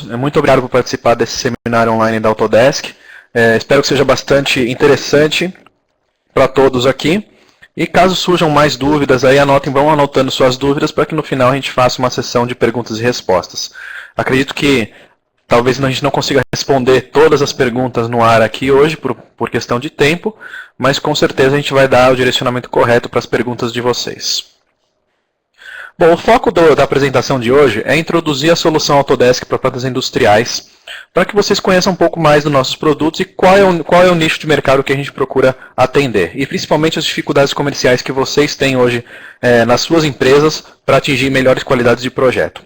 todos, muito obrigado por participar desse seminário online da Autodesk. Espero que seja bastante interessante para todos aqui. E caso surjam mais dúvidas, aí vão anotando suas dúvidas para que no final a gente faça uma sessão de perguntas e respostas. Acredito que talvez a gente não consiga responder todas as perguntas no ar aqui hoje, por questão de tempo, mas com certeza a gente vai dar o direcionamento correto para as perguntas de vocês. Bom, o foco da apresentação de hoje é introduzir a solução Autodesk para plantas industriais, para que vocês conheçam um pouco mais dos nossos produtos e qual é o nicho de mercado que a gente procura atender. E principalmente as dificuldades comerciais que vocês têm hoje nas suas empresas para atingir melhores qualidades de projeto.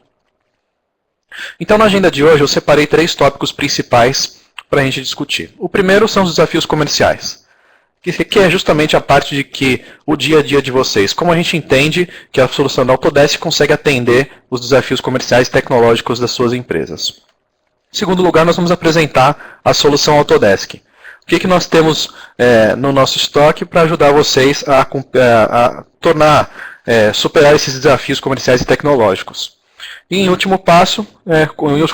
Então, na agenda de hoje, eu separei 3 tópicos principais para a gente discutir. O primeiro são os desafios comerciais, que é justamente a parte de que o dia a dia de vocês, como a gente entende que a solução da Autodesk consegue atender os desafios comerciais e tecnológicos das suas empresas. Em segundo lugar, nós vamos apresentar a solução Autodesk. O que nós temos no nosso estoque para ajudar vocês a superar esses desafios comerciais e tecnológicos. E em último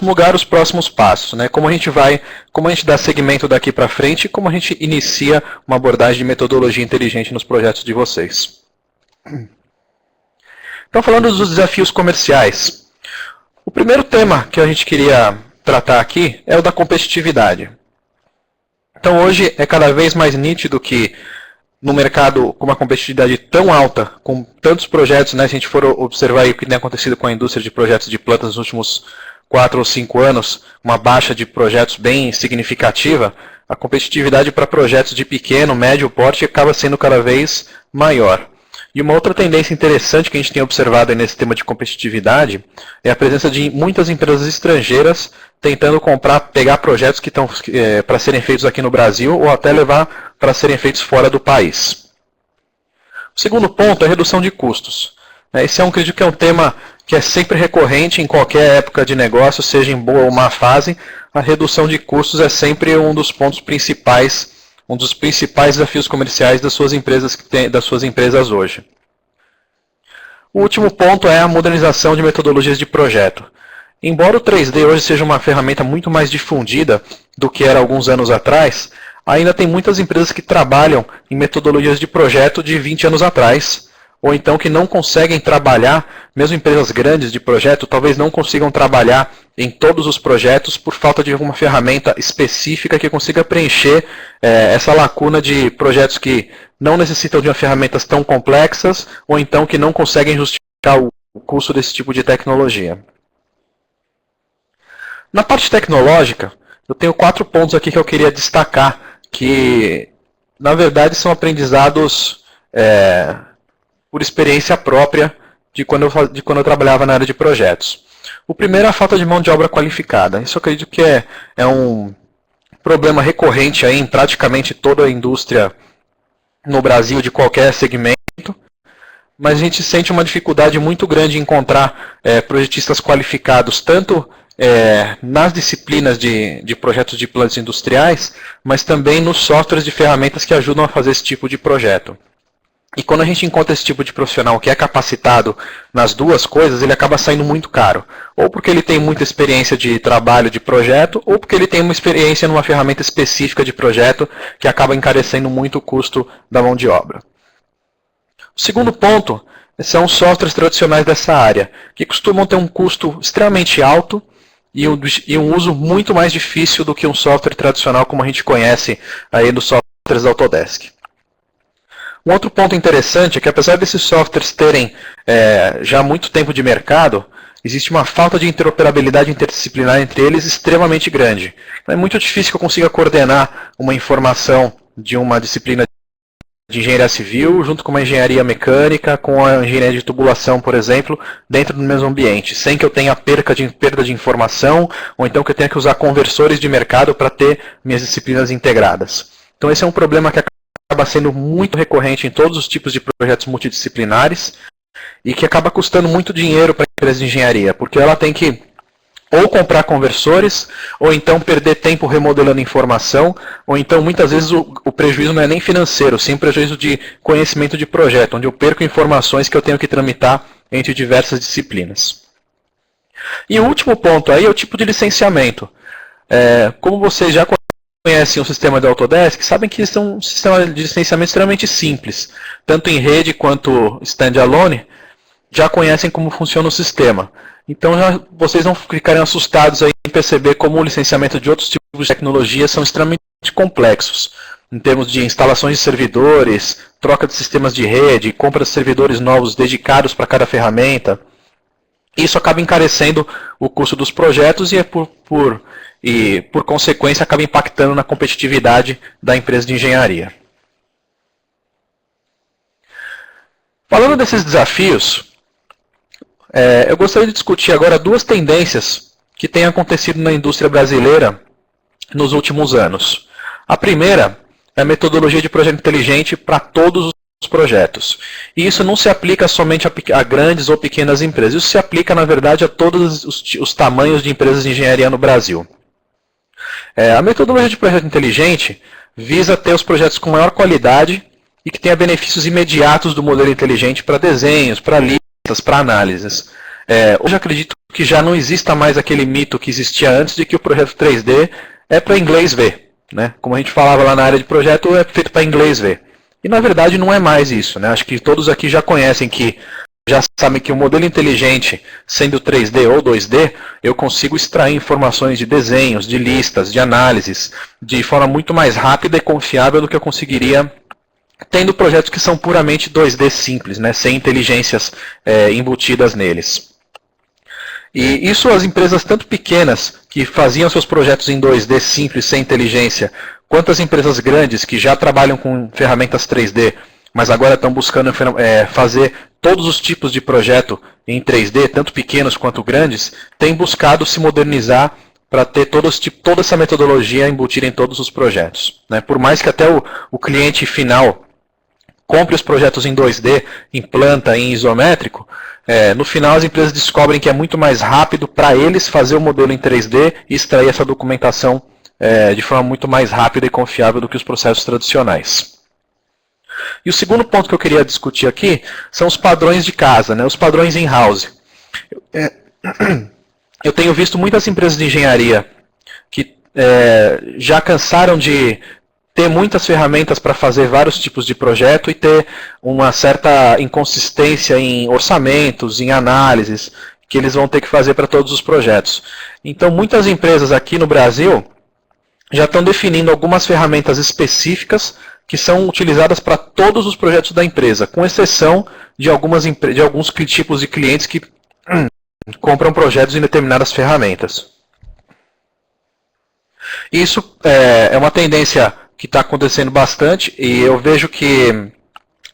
lugar, os próximos passos, né? Como a gente dá segmento daqui para frente e como a gente inicia uma abordagem de metodologia inteligente nos projetos de vocês. Então, falando dos desafios comerciais, o primeiro tema que a gente queria tratar aqui é o da competitividade. Então, hoje é cada vez mais nítido que no mercado com uma competitividade tão alta, com tantos projetos, né, se a gente for observar aí o que tem acontecido com a indústria de projetos de plantas nos últimos 4 ou 5 anos, uma baixa de projetos bem significativa, a competitividade para projetos de pequeno, médio porte acaba sendo cada vez maior. E uma outra tendência interessante que a gente tem observado nesse tema de competitividade é a presença de muitas empresas estrangeiras tentando pegar projetos que estão para serem feitos aqui no Brasil ou até levar para serem feitos fora do país. O segundo ponto é a redução de custos. Esse acredito que é um tema que é sempre recorrente em qualquer época de negócio, seja em boa ou má fase. A redução de custos é sempre um dos pontos principais, um dos principais desafios comerciais das suas empresas hoje. O último ponto é a modernização de metodologias de projeto. Embora o 3D hoje seja uma ferramenta muito mais difundida do que era alguns anos atrás, ainda tem muitas empresas que trabalham em metodologias de projeto de 20 anos atrás, ou então que não conseguem trabalhar, mesmo empresas grandes de projeto, talvez não consigam trabalhar em todos os projetos por falta de uma ferramenta específica que consiga preencher essa lacuna de projetos que não necessitam de ferramentas tão complexas, ou então que não conseguem justificar o custo desse tipo de tecnologia. Na parte tecnológica, eu tenho 4 pontos aqui que eu queria destacar, que na verdade são aprendizados por experiência própria de quando eu trabalhava na área de projetos. O primeiro é a falta de mão de obra qualificada. Isso eu acredito que é um problema recorrente aí em praticamente toda a indústria no Brasil, de qualquer segmento, mas a gente sente uma dificuldade muito grande em encontrar projetistas qualificados, tanto nas disciplinas de projetos de plantas industriais, mas também nos softwares de ferramentas que ajudam a fazer esse tipo de projeto. E quando a gente encontra esse tipo de profissional que é capacitado nas duas coisas, ele acaba saindo muito caro. Ou porque ele tem muita experiência de trabalho de projeto, ou porque ele tem uma experiência numa ferramenta específica de projeto que acaba encarecendo muito o custo da mão de obra. O segundo ponto são os softwares tradicionais dessa área, que costumam ter um custo extremamente alto e um uso muito mais difícil do que um software tradicional como a gente conhece aí dos softwares da Autodesk. Um outro ponto interessante é que, apesar desses softwares terem já muito tempo de mercado, existe uma falta de interoperabilidade interdisciplinar entre eles extremamente grande. Então, é muito difícil que eu consiga coordenar uma informação de uma disciplina de engenharia civil junto com uma engenharia mecânica, com a engenharia de tubulação, por exemplo, dentro do mesmo ambiente, sem que eu tenha perda de informação, ou então que eu tenha que usar conversores de mercado para ter minhas disciplinas integradas. Então esse é um problema que acaba sendo muito recorrente em todos os tipos de projetos multidisciplinares e que acaba custando muito dinheiro para a empresa de engenharia, porque ela tem que ou comprar conversores, ou então perder tempo remodelando informação, ou então muitas vezes o prejuízo não é nem financeiro, sim prejuízo de conhecimento de projeto, onde eu perco informações que eu tenho que tramitar entre diversas disciplinas. E o último ponto aí é o tipo de licenciamento. Como vocês já conhecem o sistema de Autodesk, sabem que isso é um sistema de licenciamento extremamente simples. Tanto em rede quanto standalone, já conhecem como funciona o sistema. Então vocês não ficarem assustados aí em perceber como o licenciamento de outros tipos de tecnologia são extremamente complexos. Em termos de instalações de servidores, troca de sistemas de rede, compra de servidores novos dedicados para cada ferramenta. Isso acaba encarecendo o custo dos projetos e, por consequência, acaba impactando na competitividade da empresa de engenharia. Falando desses desafios, eu gostaria de discutir agora duas tendências que têm acontecido na indústria brasileira nos últimos anos. A primeira é a metodologia de projeto inteligente para todos os projetos. E isso não se aplica somente a grandes ou pequenas empresas, isso se aplica, na verdade, a todos os tamanhos de empresas de engenharia no Brasil. A metodologia de projeto inteligente visa ter os projetos com maior qualidade e que tenha benefícios imediatos do modelo inteligente para desenhos, para listas, para análises. Hoje acredito que já não exista mais aquele mito que existia antes de que o projeto 3D é para inglês ver. Né? Como a gente falava lá na área de projeto, é feito para inglês ver. E na verdade não é mais isso. Né? Acho que todos aqui já conhecem já sabem que o modelo inteligente, sendo 3D ou 2D, eu consigo extrair informações de desenhos, de listas, de análises, de forma muito mais rápida e confiável do que eu conseguiria tendo projetos que são puramente 2D simples, né? Sem inteligências embutidas neles. E isso as empresas tanto pequenas, que faziam seus projetos em 2D simples, sem inteligência, quanto as empresas grandes, que já trabalham com ferramentas 3D, mas agora estão buscando fazer todos os tipos de projeto em 3D, tanto pequenos quanto grandes, têm buscado se modernizar para ter toda essa metodologia embutida em todos os projetos. Né? Por mais que até o cliente final compre os projetos em 2D, em planta, em isométrico, no final as empresas descobrem que é muito mais rápido para eles fazer o modelo em 3D e extrair essa documentação de forma muito mais rápida e confiável do que os processos tradicionais. E o segundo ponto que eu queria discutir aqui são os padrões de casa, né, os padrões in-house. Eu tenho visto muitas empresas de engenharia que já cansaram de ter muitas ferramentas para fazer vários tipos de projeto e ter uma certa inconsistência em orçamentos, em análises, que eles vão ter que fazer para todos os projetos. Então, muitas empresas aqui no Brasil já estão definindo algumas ferramentas específicas que são utilizadas para todos os projetos da empresa, com exceção de alguns tipos de clientes que compram projetos em determinadas ferramentas. Isso é uma tendência que está acontecendo bastante, e eu vejo que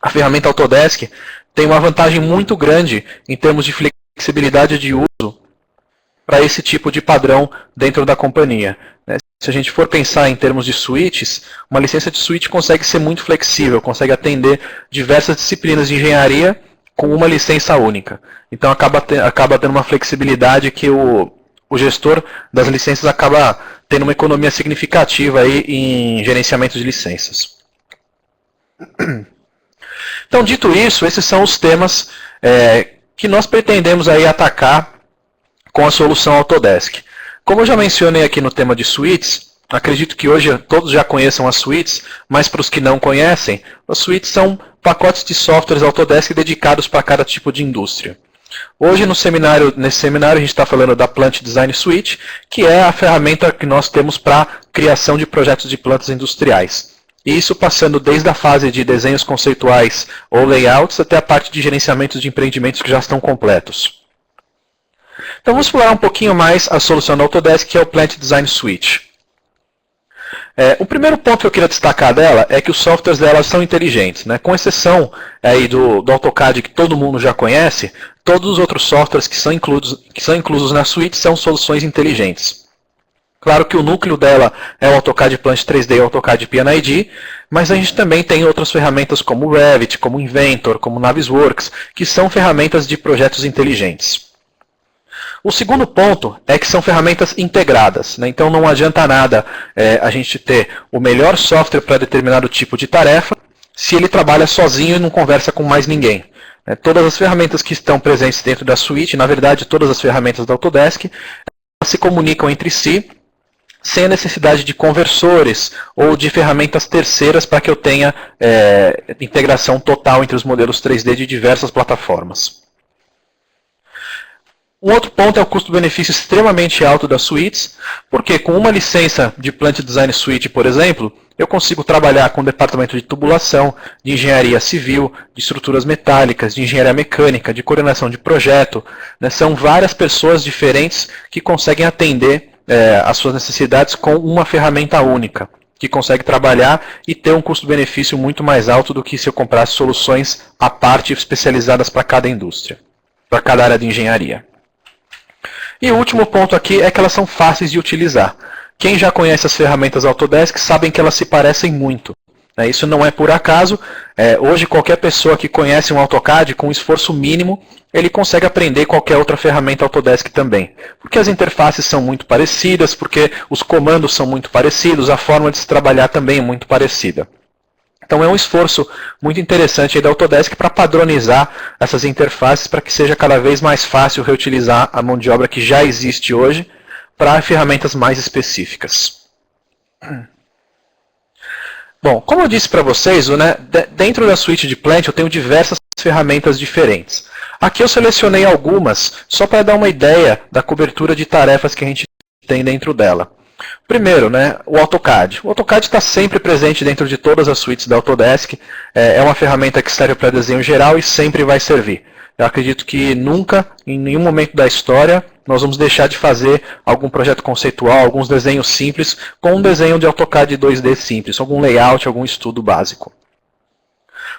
a Autodesk tem uma vantagem muito grande em termos de flexibilidade de uso para esse tipo de padrão dentro da companhia. Se a gente for pensar em termos de suítes, uma licença de suíte consegue ser muito flexível, consegue atender diversas disciplinas de engenharia com uma licença única. Então acaba tendo uma flexibilidade que o gestor das licenças acaba tendo uma economia significativa aí em gerenciamento de licenças. Então, dito isso, esses são os temas que nós pretendemos aí atacar com a solução Autodesk. Como eu já mencionei aqui no tema de suítes, acredito que hoje todos já conheçam as suítes, mas para os que não conhecem, as suítes são pacotes de softwares Autodesk dedicados para cada tipo de indústria. Hoje, nesse seminário, a gente está falando da Plant Design Suite, que é a ferramenta que nós temos para criação de projetos de plantas industriais. E isso passando desde a fase de desenhos conceituais ou layouts até a parte de gerenciamento de empreendimentos que já estão completos. Então vamos explorar um pouquinho mais a solução da Autodesk, que é o Plant Design Suite. O primeiro ponto que eu queria destacar dela é que os softwares dela são inteligentes. Né? Com exceção aí do AutoCAD, que todo mundo já conhece, todos os outros softwares que são inclusos na suite são soluções inteligentes. Claro que o núcleo dela é o AutoCAD Plant 3D e o AutoCAD PNID, mas a gente também tem outras ferramentas como o Revit, como o Inventor, como o Navisworks, que são ferramentas de projetos inteligentes. O segundo ponto é que são ferramentas integradas. Né? Então não adianta nada a gente ter o melhor software para determinado tipo de tarefa se ele trabalha sozinho e não conversa com mais ninguém. Todas as ferramentas que estão presentes dentro da suíte, na verdade todas as ferramentas da Autodesk, elas se comunicam entre si, sem a necessidade de conversores ou de ferramentas terceiras para que eu tenha integração total entre os modelos 3D de diversas plataformas. Um outro ponto é o custo-benefício extremamente alto das suítes, porque com uma licença de Plant Design Suite, por exemplo, eu consigo trabalhar com o departamento de tubulação, de engenharia civil, de estruturas metálicas, de engenharia mecânica, de coordenação de projeto. São várias pessoas diferentes que conseguem atender as suas necessidades com uma ferramenta única, que consegue trabalhar e ter um custo-benefício muito mais alto do que se eu comprasse soluções à parte especializadas para cada indústria, para cada área de engenharia. E o último ponto aqui é que elas são fáceis de utilizar. Quem já conhece as ferramentas Autodesk sabem que elas se parecem muito. Isso não é por acaso. Hoje qualquer pessoa que conhece um AutoCAD, com um esforço mínimo, ele consegue aprender qualquer outra ferramenta Autodesk também. Porque as interfaces são muito parecidas, porque os comandos são muito parecidos, a forma de se trabalhar também é muito parecida. Então é um esforço muito interessante aí da Autodesk para padronizar essas interfaces para que seja cada vez mais fácil reutilizar a mão de obra que já existe hoje para ferramentas mais específicas. Bom, como eu disse para vocês, dentro da suíte de Plant eu tenho diversas ferramentas diferentes. Aqui eu selecionei algumas só para dar uma ideia da cobertura de tarefas que a gente tem dentro dela. Primeiro, o AutoCAD. O AutoCAD está sempre presente dentro de todas as suítes da Autodesk. É uma ferramenta que serve para desenho geral e sempre vai servir. Eu acredito que nunca, em nenhum momento da história, nós vamos deixar de fazer algum projeto conceitual, alguns desenhos simples, com um desenho de AutoCAD 2D simples, algum layout, algum estudo básico.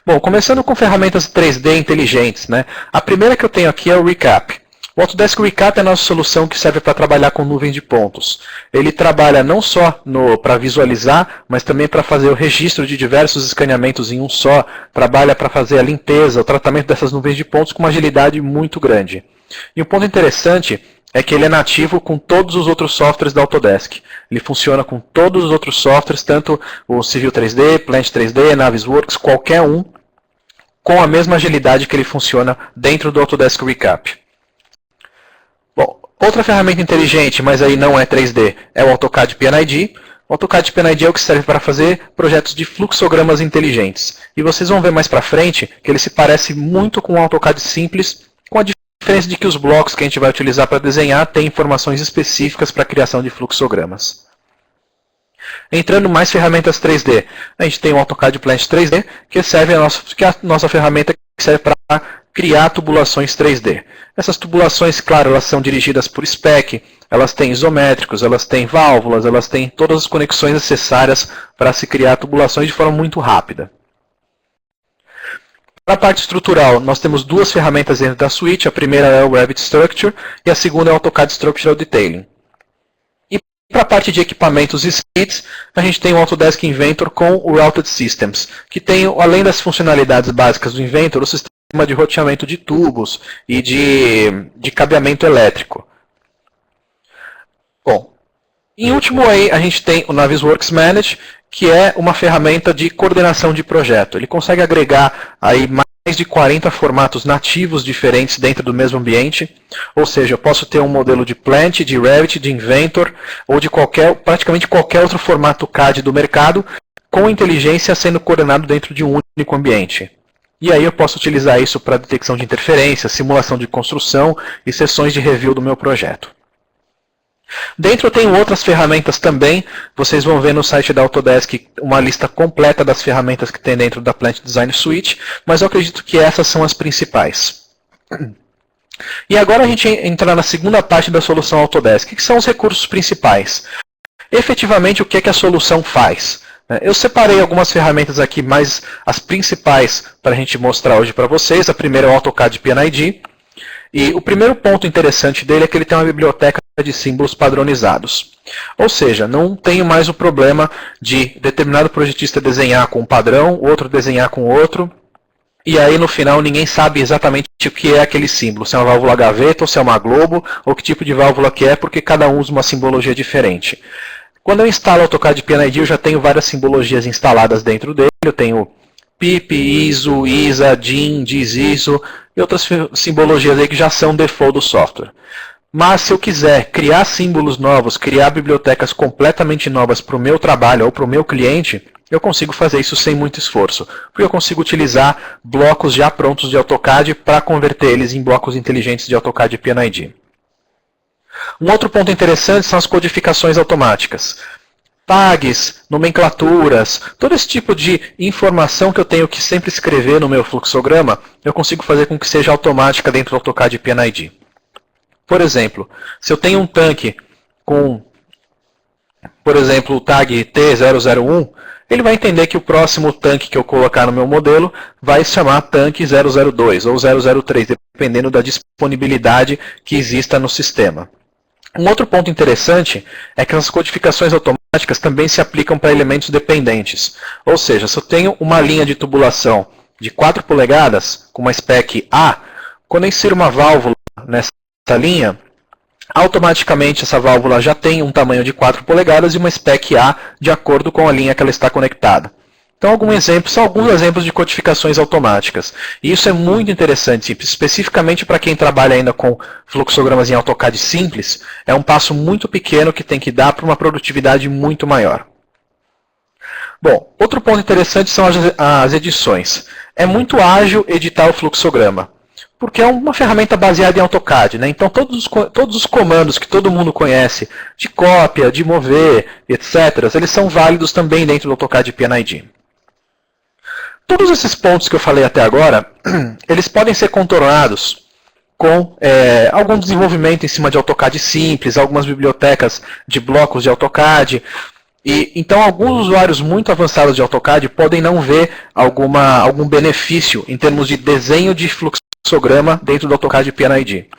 Bom, começando com ferramentas 3D inteligentes. A primeira que eu tenho aqui é o Recap. O Autodesk Recap é a nossa solução que serve para trabalhar com nuvens de pontos. Ele trabalha não só para visualizar, mas também para fazer o registro de diversos escaneamentos em um só, trabalha para fazer a limpeza, o tratamento dessas nuvens de pontos com uma agilidade muito grande. E um ponto interessante é que ele é nativo com todos os outros softwares da Autodesk. Ele funciona com todos os outros softwares, tanto o Civil 3D, Plant 3D, Navisworks, qualquer um, com a mesma agilidade que ele funciona dentro do Autodesk Recap. Bom, outra ferramenta inteligente, mas aí não é 3D, é o AutoCAD PNID. O AutoCAD PNID é o que serve para fazer projetos de fluxogramas inteligentes. E vocês vão ver mais para frente que ele se parece muito com o AutoCAD simples, com a diferença de que os blocos que a gente vai utilizar para desenhar têm informações específicas para a criação de fluxogramas. Entrando mais ferramentas 3D, a gente tem o AutoCAD Plant 3D, que é a nossa ferramenta que serve para criar tubulações 3D. Essas tubulações, claro, elas são dirigidas por spec, elas têm isométricos, elas têm válvulas, elas têm todas as conexões necessárias para se criar tubulações de forma muito rápida. Para a parte estrutural, nós temos duas ferramentas dentro da suite. A primeira é o Revit Structure e a segunda é o AutoCAD Structural Detailing. E para a parte de equipamentos e kits, a gente tem o Autodesk Inventor com o Routed Systems, que tem, além das funcionalidades básicas do Inventor, o sistema de roteamento de tubos e de cabeamento elétrico. Bom, em último aí, a gente tem o Navisworks Manage, que é uma ferramenta de coordenação de projeto. Ele consegue agregar aí mais de 40 formatos nativos diferentes dentro do mesmo ambiente. Ou seja, eu posso ter um modelo de Plant, de Revit, de Inventor, ou de praticamente qualquer outro formato CAD do mercado, com inteligência sendo coordenado dentro de um único ambiente. E aí eu posso utilizar isso para detecção de interferência, simulação de construção e sessões de review do meu projeto. Dentro eu tenho outras ferramentas também. Vocês vão ver no site da Autodesk uma lista completa das ferramentas que tem dentro da Plant Design Suite, mas eu acredito que essas são as principais. E agora a gente entra na segunda parte da solução Autodesk, que são os recursos principais. Efetivamente, o que é que a solução faz? Eu separei algumas ferramentas aqui, mas as principais para a gente mostrar hoje para vocês. A primeira é o AutoCAD PNID. E o primeiro ponto interessante dele é que ele tem uma biblioteca de símbolos padronizados. Ou seja, não tenho mais o problema de determinado projetista desenhar com um padrão, outro desenhar com outro, e aí no final ninguém sabe exatamente o que é aquele símbolo, se é uma válvula gaveta, ou se é uma globo, ou que tipo de válvula que é, porque cada um usa uma simbologia diferente. Quando eu instalo o AutoCAD PNID, eu já tenho várias simbologias instaladas dentro dele. Eu tenho pip, ISO, ISA, DIN, DIS-ISO e outras simbologias aí que já são default do software. Mas se eu quiser criar símbolos novos, criar bibliotecas completamente novas para o meu trabalho ou para o meu cliente, eu consigo fazer isso sem muito esforço, porque eu consigo utilizar blocos já prontos de AutoCAD para converter eles em blocos inteligentes de AutoCAD e PNID. Um outro ponto interessante são as codificações automáticas. Tags, nomenclaturas, todo esse tipo de informação que eu tenho que sempre escrever no meu fluxograma, eu consigo fazer com que seja automática dentro do AutoCAD e PNID. Por exemplo, se eu tenho um tanque com, por exemplo, o tag T001, ele vai entender que o próximo tanque que eu colocar no meu modelo vai se chamar tanque 002 ou 003, dependendo da disponibilidade que exista no sistema. Um outro ponto interessante é que as codificações automáticas também se aplicam para elementos dependentes. Ou seja, se eu tenho uma linha de tubulação de 4 polegadas, com uma spec A, quando eu insiro uma válvula nessa linha, automaticamente essa válvula já tem um tamanho de 4 polegadas e uma spec A de acordo com a linha que ela está conectada. Então, são alguns exemplos de codificações automáticas. E isso é muito interessante, especificamente para quem trabalha ainda com fluxogramas em AutoCAD simples, é um passo muito pequeno que tem que dar para uma produtividade muito maior. Bom, outro ponto interessante são as edições. É muito ágil editar o fluxograma, porque é uma ferramenta baseada em AutoCAD, né? Então todos os comandos que todo mundo conhece, de cópia, de mover, etc., eles são válidos também dentro do AutoCAD e PNID. Todos esses pontos que eu falei até agora, eles podem ser contornados com algum desenvolvimento em cima de AutoCAD simples, algumas bibliotecas de blocos de AutoCAD. Então, alguns usuários muito avançados de AutoCAD podem não ver algum benefício em termos de desenho de fluxograma dentro do AutoCAD e PNID.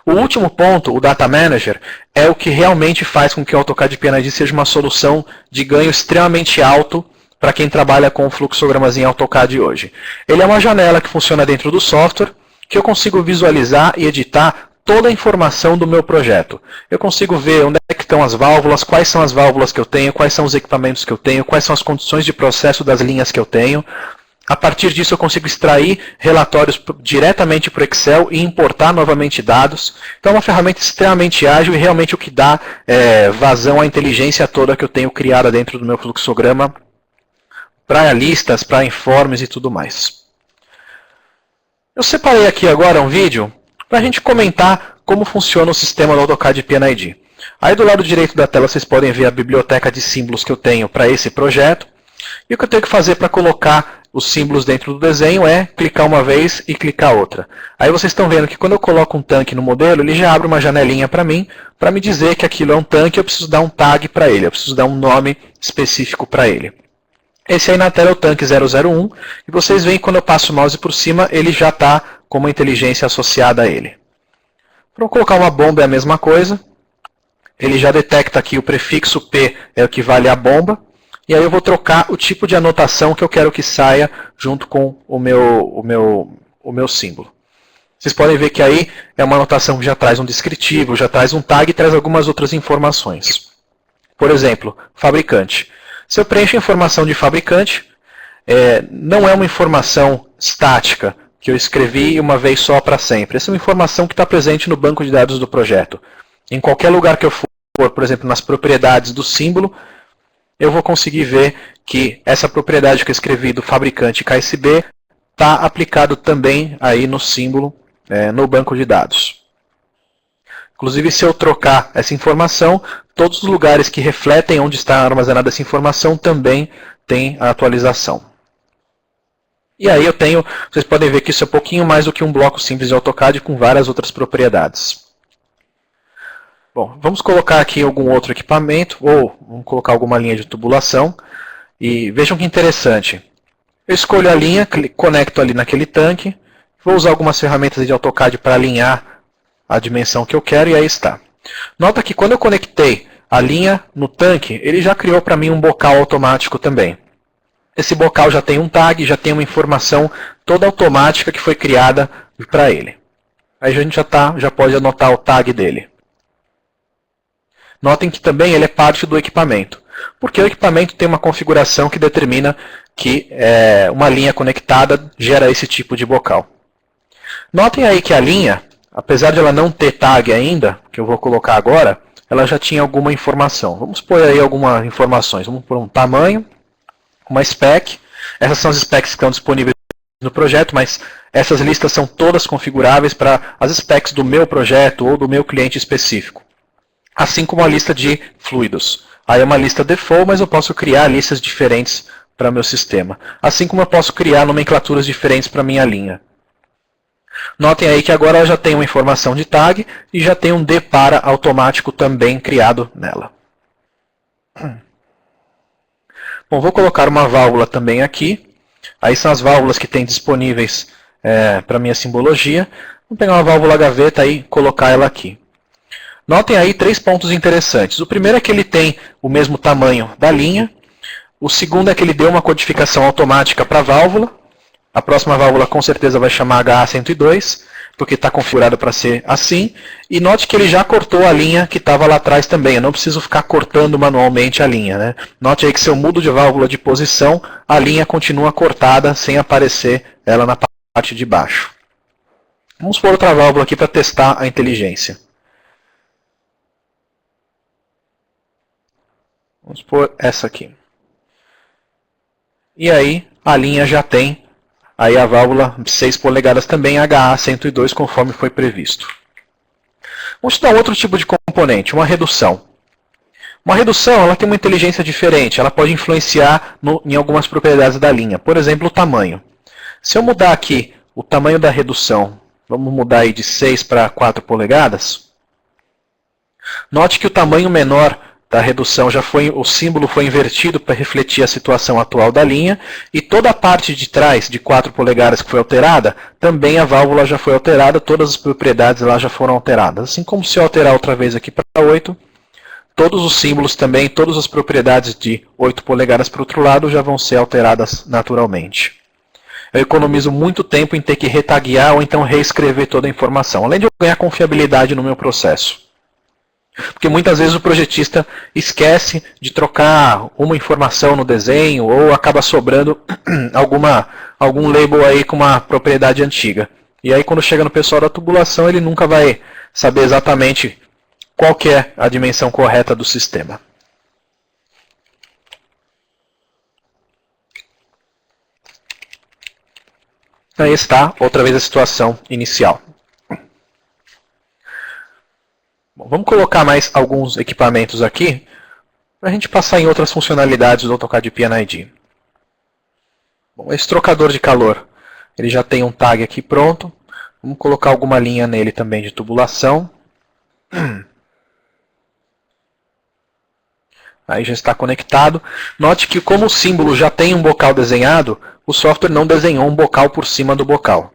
O último ponto, o Data Manager, é o que realmente faz com que o AutoCAD e PNID seja uma solução de ganho extremamente alto para quem trabalha com fluxogramas em AutoCAD hoje. Ele é uma janela que funciona dentro do software, que eu consigo visualizar e editar toda a informação do meu projeto. Eu consigo ver onde é que estão as válvulas, quais são as válvulas que eu tenho, quais são os equipamentos que eu tenho, quais são as condições de processo das linhas que eu tenho. A partir disso eu consigo extrair relatórios diretamente para o Excel e importar novamente dados. Então é uma ferramenta extremamente ágil e realmente o que dá vazão à inteligência toda que eu tenho criada dentro do meu fluxograma, para listas, para informes e tudo mais. Eu separei aqui agora um vídeo para a gente comentar como funciona o sistema do AutoCAD e PNID. Aí do lado direito da tela vocês podem ver a biblioteca de símbolos que eu tenho para esse projeto. E o que eu tenho que fazer para colocar os símbolos dentro do desenho é clicar uma vez e clicar outra. Aí vocês estão vendo que quando eu coloco um tanque no modelo, ele já abre uma janelinha para mim, para me dizer que aquilo é um tanque, eu preciso dar um tag para ele, eu preciso dar um nome específico para ele. Esse aí na tela é o tanque 001, e vocês veem que quando eu passo o mouse por cima, ele já está com uma inteligência associada a ele. Para colocar uma bomba é a mesma coisa, ele já detecta aqui o prefixo P é o que vale a bomba, e aí eu vou trocar o tipo de anotação que eu quero que saia junto com o meu símbolo. Vocês podem ver que aí é uma anotação que já traz um descritivo, já traz um tag e traz algumas outras informações. Por exemplo, fabricante. Se eu preencho a informação de fabricante, não é uma informação estática que eu escrevi uma vez só para sempre. Essa é uma informação que está presente no banco de dados do projeto. Em qualquer lugar que eu for, por exemplo, nas propriedades do símbolo, eu vou conseguir ver que essa propriedade que eu escrevi do fabricante KSB está aplicado também aí no símbolo, no banco de dados. Inclusive, se eu trocar essa informação, todos os lugares que refletem onde está armazenada essa informação também têm a atualização. E aí vocês podem ver que isso é um pouquinho mais do que um bloco simples de AutoCAD com várias outras propriedades. Bom, vamos colocar aqui algum outro equipamento, ou vamos colocar alguma linha de tubulação. E vejam que interessante. Eu escolho a linha, conecto ali naquele tanque, vou usar algumas ferramentas de AutoCAD para alinhar a dimensão que eu quero, e aí está. Nota que quando eu conectei a linha no tanque, ele já criou para mim um bocal automático também. Esse bocal já tem um tag, já tem uma informação toda automática que foi criada para ele. Aí a gente já pode anotar o tag dele. Notem que também ele é parte do equipamento. Porque o equipamento tem uma configuração que determina que uma linha conectada gera esse tipo de bocal. Notem aí que a linha, apesar de ela não ter tag ainda, que eu vou colocar agora, ela já tinha alguma informação. Vamos pôr aí algumas informações. Vamos pôr um tamanho, uma spec. Essas são as specs que estão disponíveis no projeto, mas essas listas são todas configuráveis para as specs do meu projeto ou do meu cliente específico. Assim como a lista de fluidos. Aí é uma lista default, mas eu posso criar listas diferentes para meu sistema. Assim como eu posso criar nomenclaturas diferentes para minha linha. Notem aí que agora ela já tem uma informação de tag e já tem um depara automático também criado nela. Bom, vou colocar uma válvula também aqui. Aí são as válvulas que tem disponíveis para minha simbologia. Vou pegar uma válvula gaveta e colocar ela aqui. Notem aí 3 pontos interessantes. O primeiro é que ele tem o mesmo tamanho da linha. O segundo é que ele deu uma codificação automática para a válvula. A próxima válvula com certeza vai chamar HA102, porque está configurado para ser assim. E note que ele já cortou a linha que estava lá atrás também. Eu não preciso ficar cortando manualmente a linha, né? Note aí que se eu mudo de válvula de posição, a linha continua cortada sem aparecer ela na parte de baixo. Vamos pôr outra válvula aqui para testar a inteligência. Vamos pôr essa aqui. E aí a linha já tem aí a válvula 6 polegadas também, HA102, conforme foi previsto. Vamos estudar outro tipo de componente, uma redução. Uma redução ela tem uma inteligência diferente, ela pode influenciar em algumas propriedades da linha. Por exemplo, o tamanho. Se eu mudar aqui o tamanho da redução, vamos mudar aí de 6 para 4 polegadas, note que o tamanho menor da redução o símbolo foi invertido para refletir a situação atual da linha, e toda a parte de trás de 4 polegadas que foi alterada, também a válvula já foi alterada, todas as propriedades lá já foram alteradas. Assim como se eu alterar outra vez aqui para 8, todos os símbolos também, todas as propriedades de 8 polegadas para o outro lado já vão ser alteradas naturalmente. Eu economizo muito tempo em ter que retaguear ou então reescrever toda a informação, além de eu ganhar confiabilidade no meu processo. Porque muitas vezes o projetista esquece de trocar uma informação no desenho ou acaba sobrando algum label aí com uma propriedade antiga. E aí quando chega no pessoal da tubulação ele nunca vai saber exatamente qual que é a dimensão correta do sistema. Aí está outra vez a situação inicial. Bom, vamos colocar mais alguns equipamentos aqui para a gente passar em outras funcionalidades do AutoCAD PNID. Bom, esse trocador de calor, ele já tem um tag aqui pronto. Vamos colocar alguma linha nele também de tubulação. Aí já está conectado. Note que como o símbolo já tem um bocal desenhado, o software não desenhou um bocal por cima do bocal.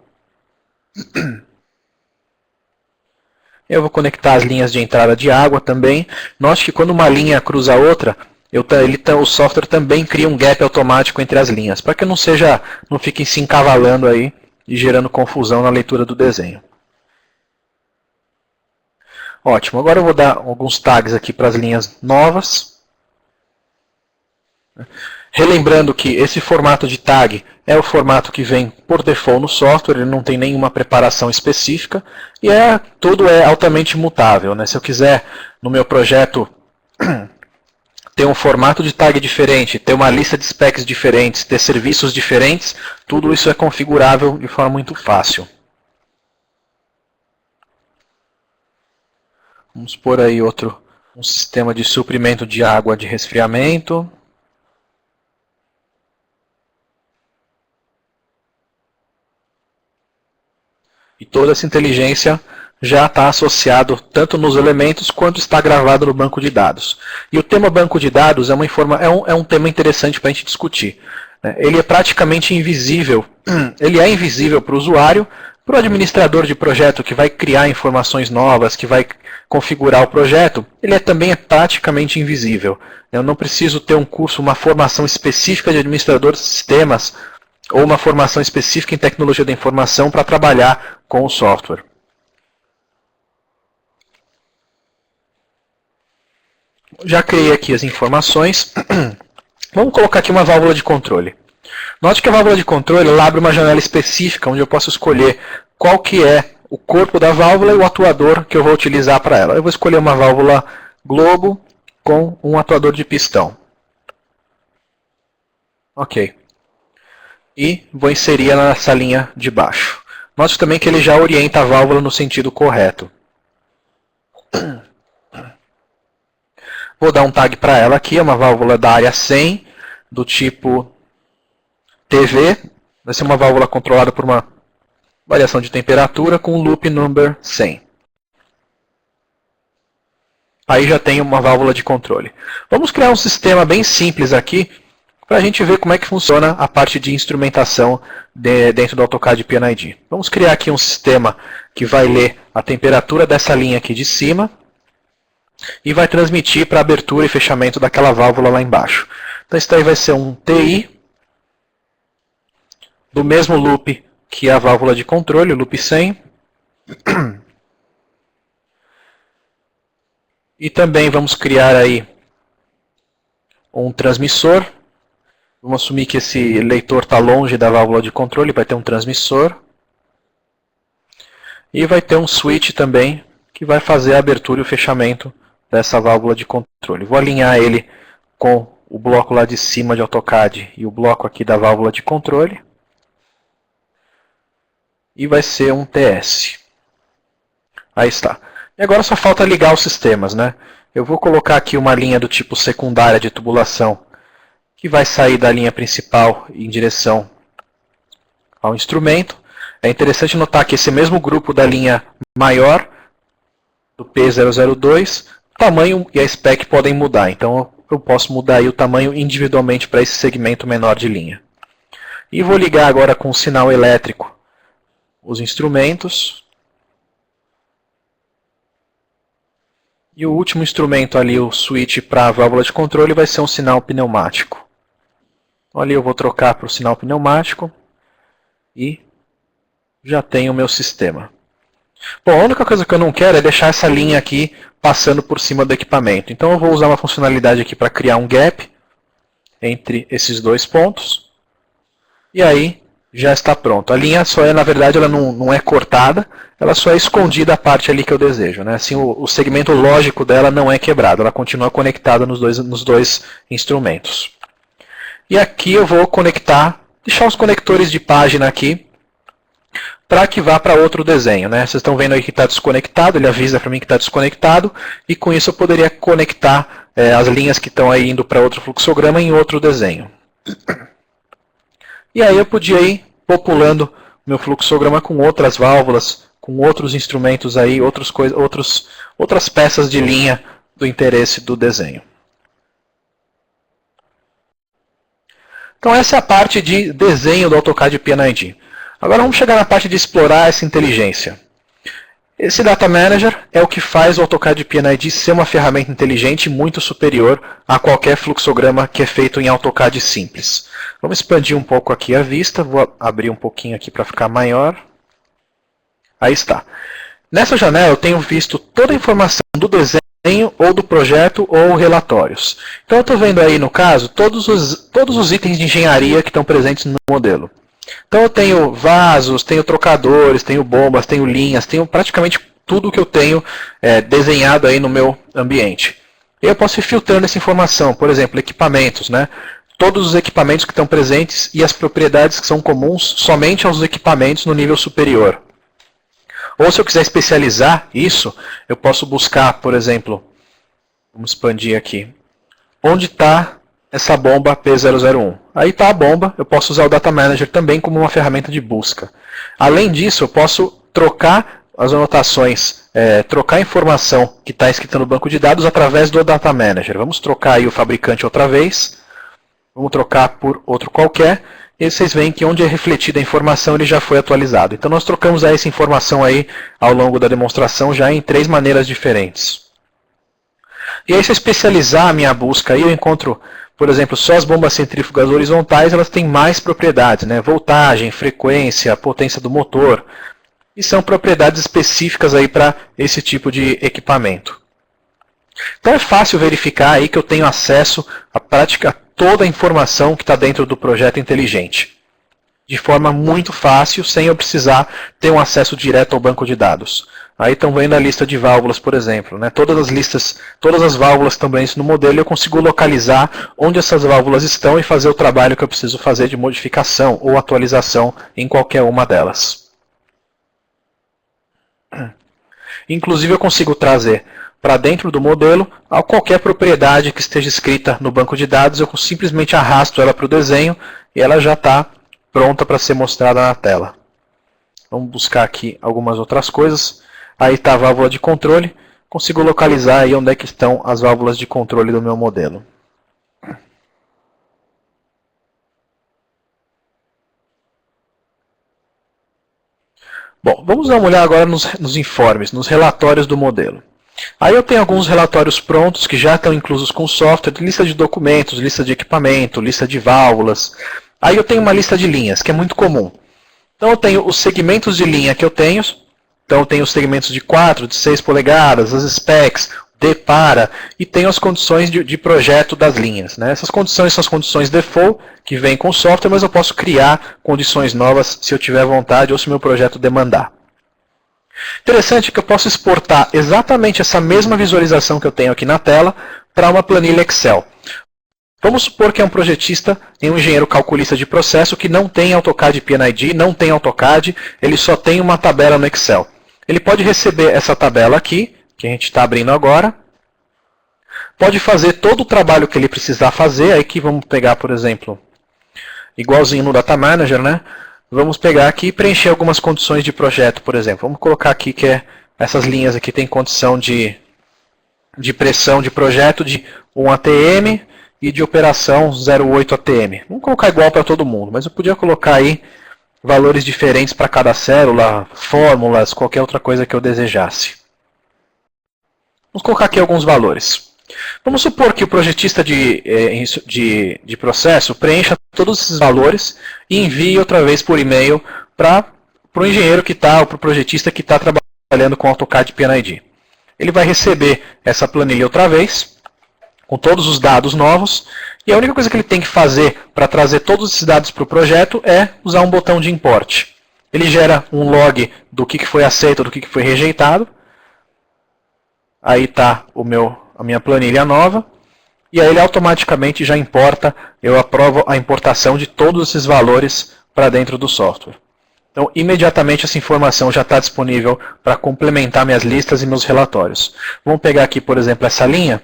Eu vou conectar as linhas de entrada de água também. Note que quando uma linha cruza a outra, o software também cria um gap automático entre as linhas, para que não fiquem se encavalando aí e gerando confusão na leitura do desenho. Ótimo, agora eu vou dar alguns tags aqui para as linhas novas. Relembrando que esse formato de tag é o formato que vem por default no software, ele não tem nenhuma preparação específica e tudo é altamente mutável, né? Se eu quiser no meu projeto ter um formato de tag diferente, ter uma lista de specs diferentes, ter serviços diferentes, tudo isso é configurável de forma muito fácil. Vamos pôr aí um sistema de suprimento de água de resfriamento. E toda essa inteligência já está associado tanto nos elementos quanto está gravado no banco de dados. E o tema banco de dados é um tema interessante para a gente discutir. Ele é praticamente invisível. Ele é invisível para o usuário, para o administrador de projeto que vai criar informações novas, que vai configurar o projeto, ele também é praticamente invisível. Eu não preciso ter um curso, uma formação específica de administrador de sistemas, ou uma formação específica em tecnologia da informação para trabalhar com o software. Já criei aqui as informações. Vamos colocar aqui uma válvula de controle. Note que a válvula de controle ela abre uma janela específica onde eu posso escolher qual que é o corpo da válvula e o atuador que eu vou utilizar para ela. Eu vou escolher uma válvula globo com um atuador de pistão. Ok. E vou inserir ela nessa linha de baixo. Note também que ele já orienta a válvula no sentido correto. Vou dar um tag para ela aqui, é uma válvula da área 100, do tipo TV. Vai ser uma válvula controlada por uma variação de temperatura com loop number 100. Aí já tem uma válvula de controle. Vamos criar um sistema bem simples aqui, para a gente ver como é que funciona a parte de instrumentação dentro do AutoCAD PNID. Vamos criar aqui um sistema que vai ler a temperatura dessa linha aqui de cima e vai transmitir para a abertura e fechamento daquela válvula lá embaixo. Então isso daí vai ser um TI do mesmo loop que a válvula de controle, o loop 100. E também vamos criar aí um transmissor. Vamos assumir que esse leitor está longe da válvula de controle, vai ter um transmissor. E vai ter um switch também, que vai fazer a abertura e o fechamento dessa válvula de controle. Vou alinhar ele com o bloco lá de cima de AutoCAD e o bloco aqui da válvula de controle. E vai ser um TS. Aí está. E agora só falta ligar os sistemas, né? Eu vou colocar aqui uma linha do tipo secundária de tubulação, que vai sair da linha principal em direção ao instrumento. É interessante notar que esse mesmo grupo da linha maior, do P002, o tamanho e a spec podem mudar. Então eu posso mudar aí o tamanho individualmente para esse segmento menor de linha. E vou ligar agora com o sinal elétrico os instrumentos. E o último instrumento ali, o switch para a válvula de controle, vai ser um sinal pneumático. Ali eu vou trocar para o sinal pneumático e já tenho o meu sistema. Bom, a única coisa que eu não quero é deixar essa linha aqui passando por cima do equipamento. Então eu vou usar uma funcionalidade aqui para criar um gap entre esses dois pontos. E aí já está pronto. A linha só é, na verdade, ela não é cortada, ela só é escondida a parte ali que eu desejo, né? Assim, o segmento lógico dela não é quebrado, ela continua conectada nos dois instrumentos. E aqui eu vou conectar, deixar os conectores de página aqui, para que vá para outro desenho, né? Vocês estão vendo aí que está desconectado, ele avisa para mim que está desconectado, e com isso eu poderia conectar as linhas que estão aí indo para outro fluxograma em outro desenho. E aí eu podia ir populando meu fluxograma com outras válvulas, com outros instrumentos aí, outras peças de linha do interesse do desenho. Então essa é a parte de desenho do AutoCAD PNID. Agora vamos chegar na parte de explorar essa inteligência. Esse Data Manager é o que faz o AutoCAD PNID ser uma ferramenta inteligente muito superior a qualquer fluxograma que é feito em AutoCAD simples. Vamos expandir um pouco aqui a vista, vou abrir um pouquinho aqui para ficar maior. Aí está. Nessa janela eu tenho visto toda a informação do desenho ou do projeto ou relatórios. Então eu estou vendo aí, no caso, todos os itens de engenharia que estão presentes no modelo. Então eu tenho vasos, tenho trocadores, tenho bombas, tenho linhas, tenho praticamente tudo o que eu tenho desenhado aí no meu ambiente. E eu posso ir filtrando essa informação, por exemplo, equipamentos, né? Todos os equipamentos que estão presentes e as propriedades que são comuns somente aos equipamentos no nível superior. Ou se eu quiser especializar isso, eu posso buscar, por exemplo, vamos expandir aqui, onde está essa bomba P001. Aí está a bomba, eu posso usar o Data Manager também como uma ferramenta de busca. Além disso, eu posso trocar as anotações, trocar a informação que está escrita no banco de dados através do Data Manager. Vamos trocar aí o fabricante outra vez, vamos trocar por outro qualquer, e vocês veem que onde é refletida a informação ele já foi atualizado. Então nós trocamos essa informação aí ao longo da demonstração já em 3 maneiras diferentes. E aí se eu especializar a minha busca aí, eu encontro, por exemplo, só as bombas centrífugas horizontais, elas têm mais propriedades, né? Voltagem, frequência, potência do motor. E são propriedades específicas aí para esse tipo de equipamento. Então é fácil verificar aí que eu tenho acesso à prática toda a informação que está dentro do projeto inteligente. De forma muito fácil, sem eu precisar ter um acesso direto ao banco de dados. Aí estão vendo a lista de válvulas, por exemplo. Né? Todas as válvulas também no modelo, eu consigo localizar onde essas válvulas estão e fazer o trabalho que eu preciso fazer de modificação ou atualização em qualquer uma delas. Inclusive eu consigo trazer para dentro do modelo a qualquer propriedade que esteja escrita no banco de dados, eu simplesmente arrasto ela para o desenho e ela já está pronta para ser mostrada na tela. Vamos buscar aqui algumas outras coisas. Aí está a válvula de controle. Consigo localizar aí onde é que estão as válvulas de controle do meu modelo. Bom, vamos dar uma olhada agora nos informes, nos relatórios do modelo. Aí eu tenho alguns relatórios prontos que já estão inclusos com o software, lista de documentos, lista de equipamento, lista de válvulas. Aí eu tenho uma lista de linhas, que é muito comum. Então eu tenho os segmentos de linha que eu tenho. Então eu tenho os segmentos de 4, de 6 polegadas, as specs, D para, e tenho as condições de projeto das linhas. Né? Essas condições são as condições default, que vêm com o software, mas eu posso criar condições novas se eu tiver vontade ou se o meu projeto demandar. Interessante que eu posso exportar exatamente essa mesma visualização que eu tenho aqui na tela para uma planilha Excel. Vamos supor que é um projetista e um engenheiro calculista de processo que não tem AutoCAD PNID, não tem AutoCAD, ele só tem uma tabela no Excel. Ele pode receber essa tabela aqui, que a gente está abrindo agora, pode fazer todo o trabalho que ele precisar fazer, aí aqui vamos pegar, por exemplo, igualzinho no Data Manager, né? Vamos pegar aqui e preencher algumas condições de projeto, por exemplo. Vamos colocar aqui que essas linhas aqui têm condição de pressão de projeto de 1 atm e de operação 0,8 atm. Vamos colocar igual para todo mundo, mas eu podia colocar aí valores diferentes para cada célula, fórmulas, qualquer outra coisa que eu desejasse. Vamos colocar aqui alguns valores. Vamos supor que o projetista de processo preencha todos esses valores e envie outra vez por e-mail para o engenheiro que está, ou para o projetista que está trabalhando com AutoCAD PNID. Ele vai receber essa planilha outra vez, com todos os dados novos, e a única coisa que ele tem que fazer para trazer todos esses dados para o projeto é usar um botão de import. Ele gera um log do que foi aceito, do que foi rejeitado. Aí está a minha planilha nova. E aí ele automaticamente já importa, eu aprovo a importação de todos esses valores para dentro do software. Então, imediatamente essa informação já está disponível para complementar minhas listas e meus relatórios. Vamos pegar aqui, por exemplo, essa linha.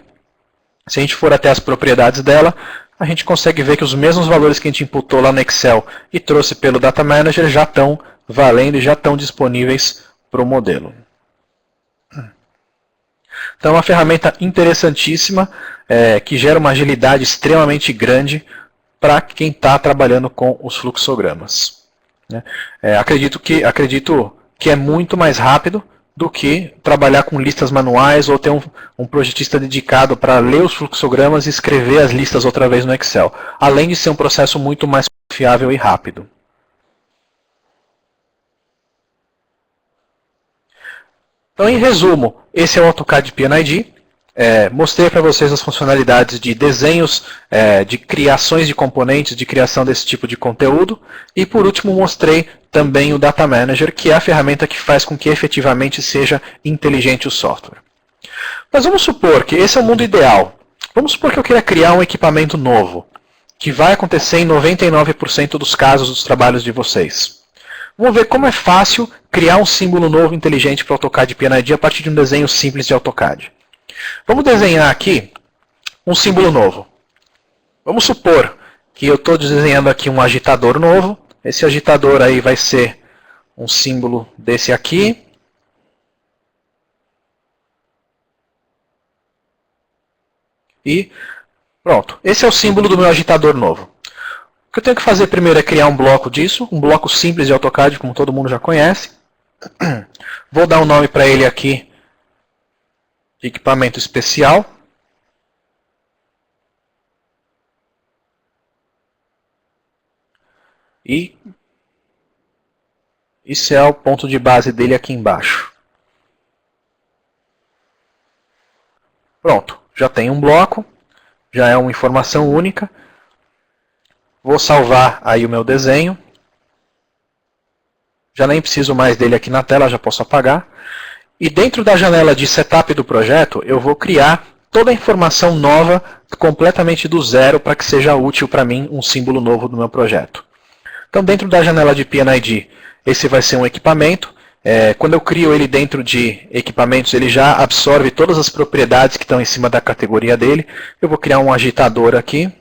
Se a gente for até as propriedades dela, a gente consegue ver que os mesmos valores que a gente imputou lá no Excel e trouxe pelo Data Manager já estão valendo e já estão disponíveis para o modelo. Então é uma ferramenta interessantíssima, que gera uma agilidade extremamente grande para quem está trabalhando com os fluxogramas. Acredito que é muito mais rápido do que trabalhar com listas manuais ou ter um projetista dedicado para ler os fluxogramas e escrever as listas outra vez no Excel. Além de ser um processo muito mais confiável e rápido. Então, em resumo, esse é o AutoCAD PNID. Mostrei para vocês as funcionalidades de desenhos, de criações de componentes, de criação desse tipo de conteúdo. E, por último, mostrei também o Data Manager, que é a ferramenta que faz com que efetivamente seja inteligente o software. Mas vamos supor que esse é o mundo ideal. Vamos supor que eu queira criar um equipamento novo, que vai acontecer em 99% dos casos dos trabalhos de vocês. Vamos ver como é fácil criar um símbolo novo inteligente para o AutoCAD PNID a partir de um desenho simples de AutoCAD. Vamos desenhar aqui um símbolo novo. Vamos supor que eu estou desenhando aqui um agitador novo. Esse agitador aí vai ser um símbolo desse aqui. E pronto. Esse é o símbolo do meu agitador novo. O que eu tenho que fazer primeiro é criar um bloco disso, um bloco simples de AutoCAD, como todo mundo já conhece. Vou dar um nome para ele aqui, de equipamento especial. E esse é o ponto de base dele aqui embaixo. Pronto, já tem um bloco, já é uma informação única. Vou salvar aí o meu desenho. Já nem preciso mais dele aqui na tela, já posso apagar. E dentro da janela de setup do projeto, eu vou criar toda a informação nova, completamente do zero, para que seja útil para mim um símbolo novo do meu projeto. Então, dentro da janela de PNID, esse vai ser um equipamento. Quando eu crio ele dentro de equipamentos, ele já absorve todas as propriedades que estão em cima da categoria dele. Eu vou criar um agitador aqui.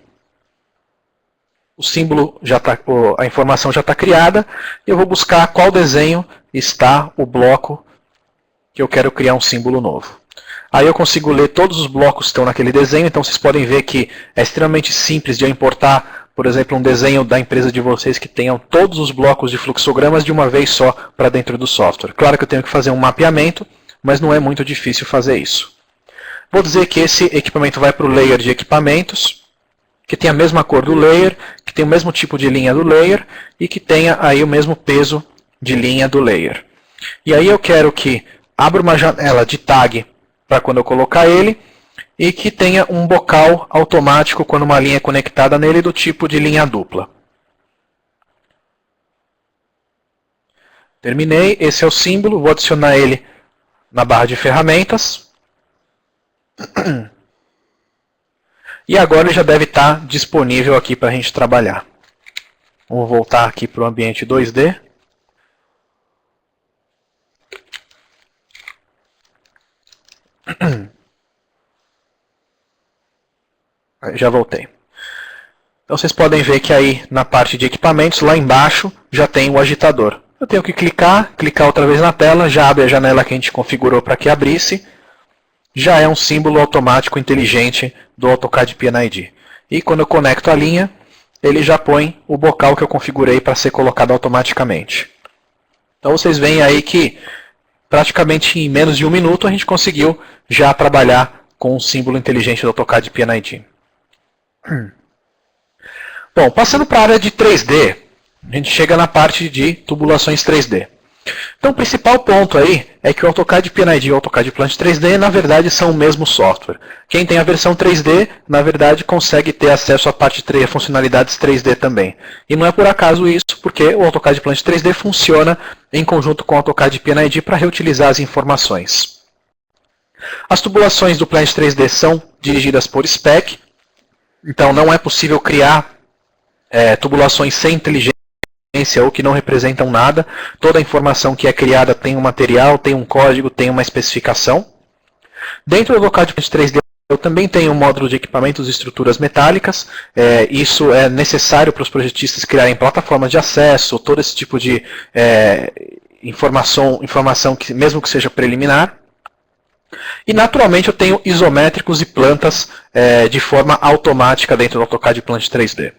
O símbolo já tá, a informação já está criada. Eu vou buscar qual desenho está o bloco que eu quero criar um símbolo novo. Aí eu consigo ler todos os blocos que estão naquele desenho. Então vocês podem ver que é extremamente simples de eu importar, por exemplo, um desenho da empresa de vocês que tenham todos os blocos de fluxogramas de uma vez só para dentro do software. Claro que eu tenho que fazer um mapeamento, mas não é muito difícil fazer isso. Vou dizer que esse equipamento vai para o layer de equipamentos, que tem a mesma cor do layer, que tem o mesmo tipo de linha do layer e que tenha aí o mesmo peso de linha do layer. E aí eu quero que abra uma janela de tag para quando eu colocar ele, e que tenha um bocal automático quando uma linha é conectada nele do tipo de linha dupla. Terminei, esse é o símbolo, vou adicionar ele na barra de ferramentas. E agora ele já deve estar disponível aqui para a gente trabalhar. Vamos voltar aqui para o ambiente 2D. Já voltei. Então vocês podem ver que aí na parte de equipamentos, lá embaixo, já tem o agitador. Eu tenho que clicar outra vez na tela, já abre a janela que a gente configurou para que abrisse. Já é um símbolo automático inteligente do AutoCAD PNID. E quando eu conecto a linha, ele já põe o bocal que eu configurei para ser colocado automaticamente. Então vocês veem aí que praticamente em menos de 1 minuto a gente conseguiu já trabalhar com um símbolo inteligente do AutoCAD PNID. Bom, passando para a área de 3D, a gente chega na parte de tubulações 3D. Então o principal ponto aí é que o AutoCAD PNID e o AutoCAD Plant 3D, na verdade, são o mesmo software. Quem tem a versão 3D, na verdade, consegue ter acesso à parte 3, funcionalidades 3D também. E não é por acaso isso, porque o AutoCAD Plant 3D funciona em conjunto com o AutoCAD PNID para reutilizar as informações. As tubulações do Plant 3D são dirigidas por spec, então não é possível criar tubulações sem inteligência ou que não representam nada. Toda a informação que é criada tem um material, tem um código, tem uma especificação. Dentro do AutoCAD 3D eu também tenho um módulo de equipamentos e estruturas metálicas. Isso é necessário para os projetistas criarem plataformas de acesso, todo esse tipo de informação que, mesmo que seja preliminar. E naturalmente eu tenho isométricos e plantas de forma automática dentro do AutoCAD Plant 3D.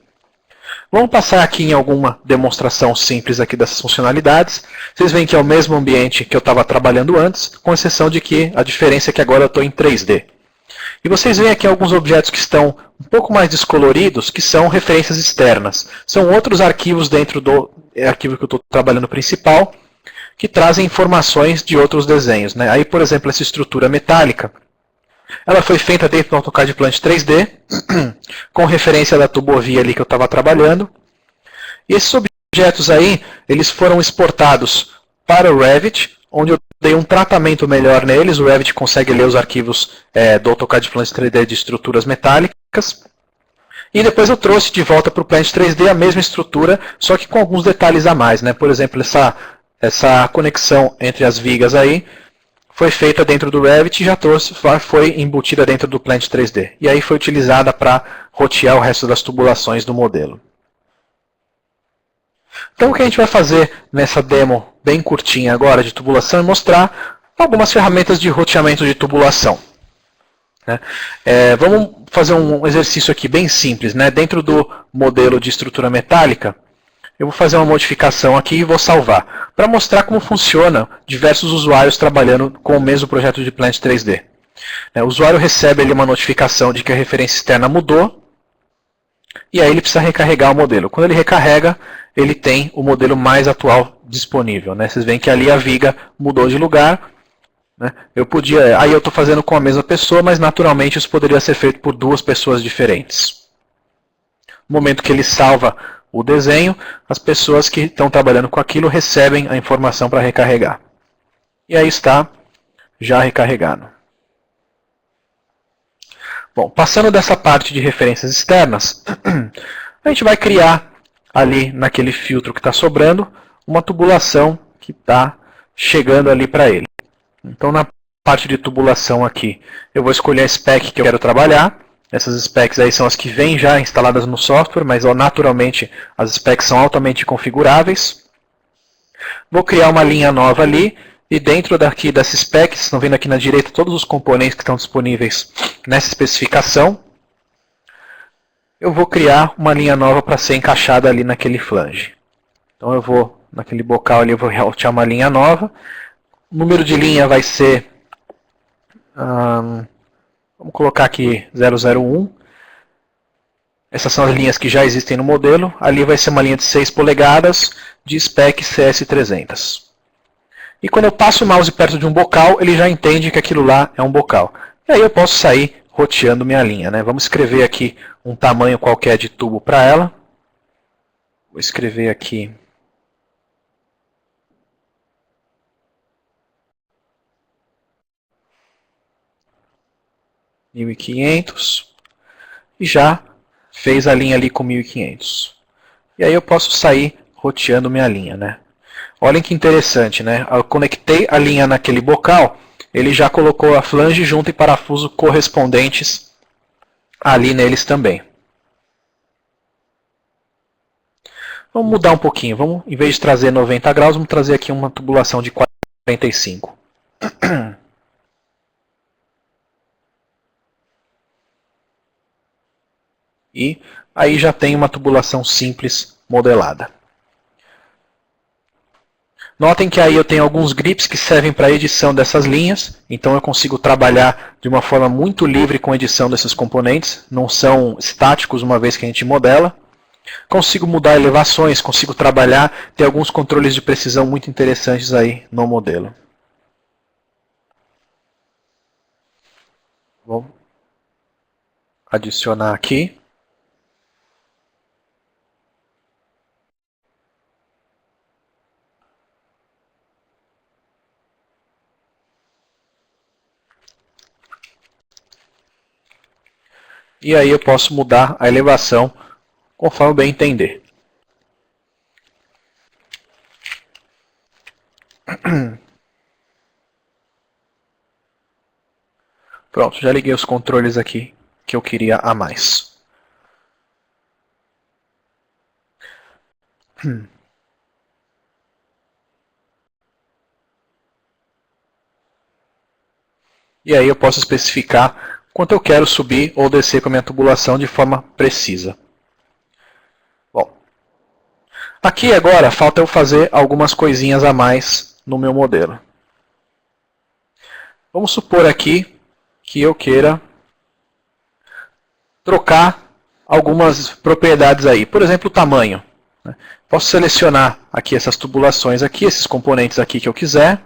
Vamos passar aqui em alguma demonstração simples aqui dessas funcionalidades. Vocês veem que é o mesmo ambiente que eu estava trabalhando antes, com exceção de que a diferença é que agora eu estou em 3D. E vocês veem aqui alguns objetos que estão um pouco mais descoloridos, que são referências externas. São outros arquivos dentro do arquivo que eu estou trabalhando principal, que trazem informações de outros desenhos, né? Aí, por exemplo, essa estrutura metálica, ela foi feita dentro do AutoCAD Plant 3D, com referência da tubovia ali que eu estava trabalhando. E esses objetos aí, eles foram exportados para o Revit, onde eu dei um tratamento melhor neles. O Revit consegue ler os arquivos do AutoCAD Plant 3D de estruturas metálicas. E depois eu trouxe de volta para o Plant 3D a mesma estrutura, só que com alguns detalhes a mais, né? Por exemplo, essa conexão entre as vigas aí foi feita dentro do Revit e já foi embutida dentro do Plant 3D. E aí foi utilizada para rotear o resto das tubulações do modelo. Então o que a gente vai fazer nessa demo bem curtinha agora de tubulação é mostrar algumas ferramentas de roteamento de tubulação. Vamos fazer um exercício aqui bem simples, né? Dentro do modelo de estrutura metálica, eu vou fazer uma modificação aqui e vou salvar, para mostrar como funciona diversos usuários trabalhando com o mesmo projeto de Plant 3D. O usuário recebe ali uma notificação de que a referência externa mudou, e aí ele precisa recarregar o modelo. Quando ele recarrega, ele tem o modelo mais atual disponível, né? Vocês veem que ali a viga mudou de lugar, né? Aí eu estou fazendo com a mesma pessoa, mas naturalmente isso poderia ser feito por duas pessoas diferentes. No momento que ele salva o desenho, as pessoas que estão trabalhando com aquilo recebem a informação para recarregar. E aí está já recarregado. Bom, passando dessa parte de referências externas, a gente vai criar ali naquele filtro que está sobrando uma tubulação que está chegando ali para ele. Então na parte de tubulação aqui, eu vou escolher a spec que eu quero trabalhar. Essas specs aí são as que vêm já instaladas no software, mas naturalmente as specs são altamente configuráveis. Vou criar uma linha nova ali, e dentro daqui dessa spec, vocês estão vendo aqui na direita todos os componentes que estão disponíveis nessa especificação. Eu vou criar uma linha nova para ser encaixada ali naquele flange. Então eu vou, naquele bocal ali, eu vou routear uma linha nova. O número de linha vai ser, vamos colocar aqui 001. Essas são as linhas que já existem no modelo. Ali vai ser uma linha de 6 polegadas de spec CS300. E quando eu passo o mouse perto de um bocal, ele já entende que aquilo lá é um bocal. E aí eu posso sair roteando minha linha, né? Vamos escrever aqui um tamanho qualquer de tubo para ela. Vou escrever aqui 1500 e já fez a linha ali com 1500. E aí eu posso sair roteando minha linha, né? Olhem que interessante, né? Eu conectei a linha naquele bocal, ele já colocou a flange junto e parafuso correspondentes ali neles também. Vamos mudar um pouquinho. Vamos, em vez de trazer 90 graus, vamos trazer aqui uma tubulação de 45. E aí já tem uma tubulação simples modelada. Notem que aí eu tenho alguns grips que servem para a edição dessas linhas, então eu consigo trabalhar de uma forma muito livre com a edição desses componentes, não são estáticos uma vez que a gente modela. Consigo mudar elevações, consigo trabalhar, ter alguns controles de precisão muito interessantes aí no modelo. Vou adicionar aqui. E aí eu posso mudar a elevação conforme bem entender. Pronto, já liguei os controles aqui que eu queria a mais. E aí eu posso especificar quanto eu quero subir ou descer com a minha tubulação de forma precisa. Bom, aqui agora falta eu fazer algumas coisinhas a mais no meu modelo. Vamos supor aqui que eu queira trocar algumas propriedades aí. Por exemplo, o tamanho. Posso selecionar aqui essas tubulações aqui, esses componentes aqui que eu quiser.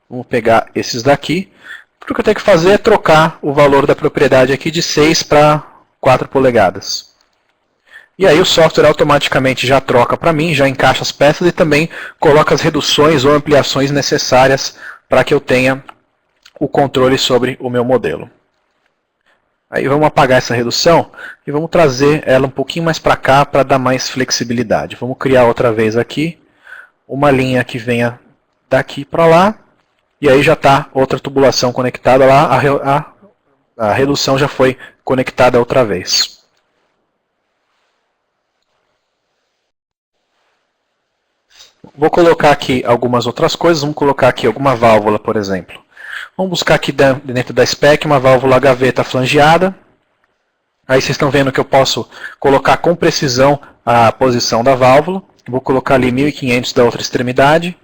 Vamos pegar esses daqui. O que eu tenho que fazer é trocar o valor da propriedade aqui de 6 para 4 polegadas. E aí o software automaticamente já troca para mim, já encaixa as peças e também coloca as reduções ou ampliações necessárias para que eu tenha o controle sobre o meu modelo. Aí vamos apagar essa redução e vamos trazer ela um pouquinho mais para cá para dar mais flexibilidade. Vamos criar outra vez aqui uma linha que venha daqui para lá. E aí já está outra tubulação conectada lá, a redução já foi conectada outra vez. Vou colocar aqui algumas outras coisas, vamos colocar aqui alguma válvula, por exemplo. Vamos buscar aqui dentro da spec uma válvula gaveta flangeada. Aí vocês estão vendo que eu posso colocar com precisão a posição da válvula. Vou colocar ali 1500 da outra extremidade.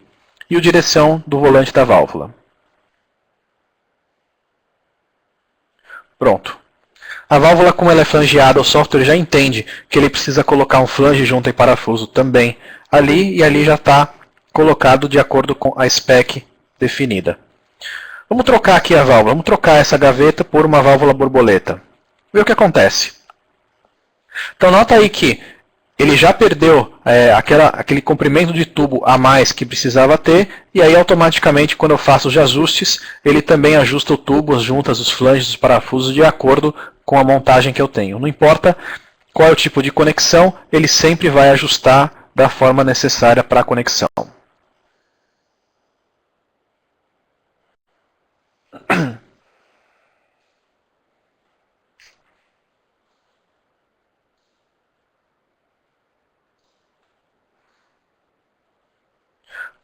E a direção do volante da válvula. Pronto. A válvula, como ela é flangeada, o software já entende que ele precisa colocar um flange junto e parafuso também ali, e ali já está colocado de acordo com a spec definida. Vamos trocar aqui a válvula, vamos trocar essa gaveta por uma válvula borboleta. Vê o que acontece. Então nota aí que ele já perdeu aquele comprimento de tubo a mais que precisava ter, e aí automaticamente quando eu faço os ajustes, ele também ajusta o tubo, as juntas, os flanges, os parafusos de acordo com a montagem que eu tenho. Não importa qual é o tipo de conexão, ele sempre vai ajustar da forma necessária para a conexão.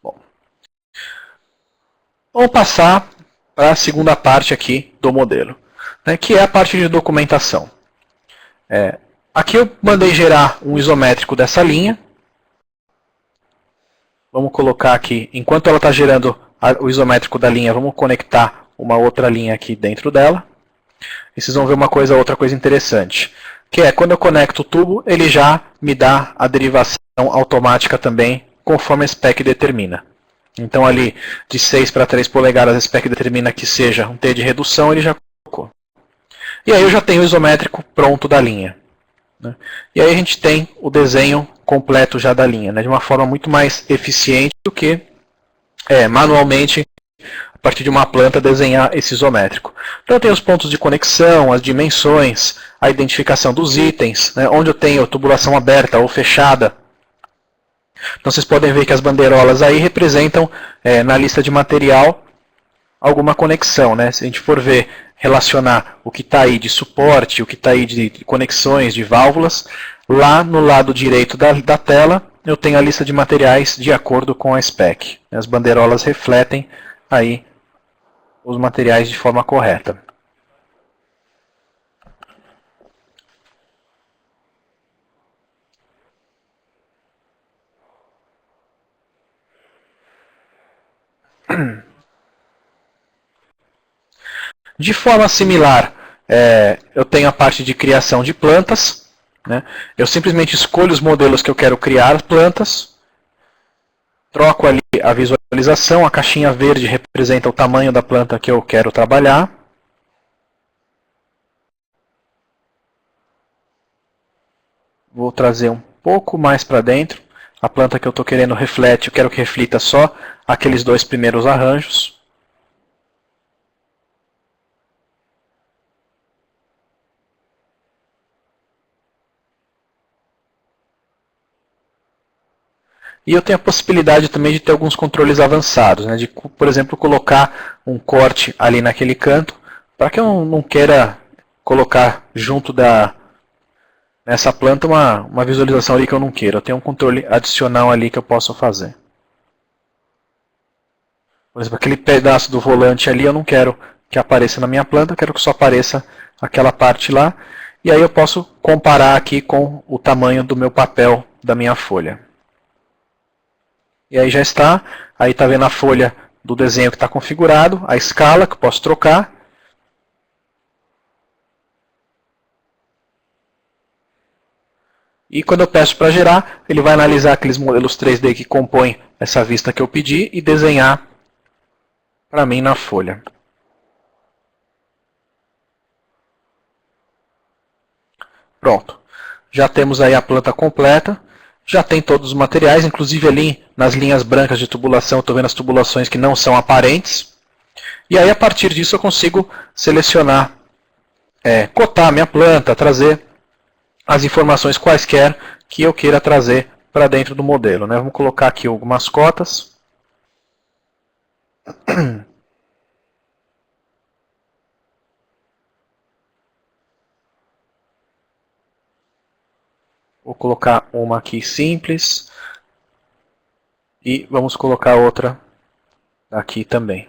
Bom, vamos passar para a segunda parte aqui do modelo, né, que é a parte de documentação. Aqui eu mandei gerar um isométrico dessa linha. Vamos colocar aqui, enquanto ela está gerando o isométrico da linha, vamos conectar uma outra linha aqui dentro dela. E vocês vão ver outra coisa interessante, que é quando eu conecto o tubo, ele já me dá a derivação automática também, conforme a spec determina. Então ali, de 6 para 3 polegadas, a spec determina que seja um T de redução, ele já colocou. E aí eu já tenho o isométrico pronto da linha. E aí a gente tem o desenho completo já da linha, de uma forma muito mais eficiente do que manualmente, a partir de uma planta, desenhar esse isométrico. Então eu tenho os pontos de conexão, as dimensões, a identificação dos itens, onde eu tenho tubulação aberta ou fechada. Então vocês podem ver que as bandeirolas aí representam, na lista de material, alguma conexão. Se a gente for ver, relacionar o que está aí de suporte, o que está aí de conexões, de válvulas, lá no lado direito da tela, eu tenho a lista de materiais de acordo com a spec. As bandeirolas refletem aí os materiais de forma correta. De forma similar, eu tenho a parte de criação de plantas. Eu simplesmente escolho os modelos que eu quero criar plantas, troco ali a visualização, a caixinha verde representa o tamanho da planta que eu quero trabalhar. Vou trazer um pouco mais para dentro. A planta que eu estou querendo reflete, eu quero que reflita só aqueles 2 primeiros arranjos. E eu tenho a possibilidade também de ter alguns controles avançados, de, por exemplo, colocar um corte ali naquele canto, para que eu não queira colocar junto nessa planta uma visualização ali que eu não queira. Eu tenho um controle adicional ali que eu posso fazer. Por exemplo, aquele pedaço do volante ali eu não quero que apareça na minha planta, eu quero que só apareça aquela parte lá. E aí eu posso comparar aqui com o tamanho do meu papel da minha folha. E aí já está, aí está vendo a folha do desenho que está configurado, a escala que eu posso trocar. E quando eu peço para gerar, ele vai analisar aqueles modelos 3D que compõem essa vista que eu pedi e desenhar para mim na folha. Pronto. Já temos aí a planta completa. Já tem todos os materiais, inclusive ali nas linhas brancas de tubulação, eu estou vendo as tubulações que não são aparentes. E aí a partir disso eu consigo selecionar, cotar a minha planta, trazer as informações quaisquer que eu queira trazer para dentro do modelo. Vamos colocar aqui algumas cotas. Vou colocar uma aqui simples. E vamos colocar outra aqui também.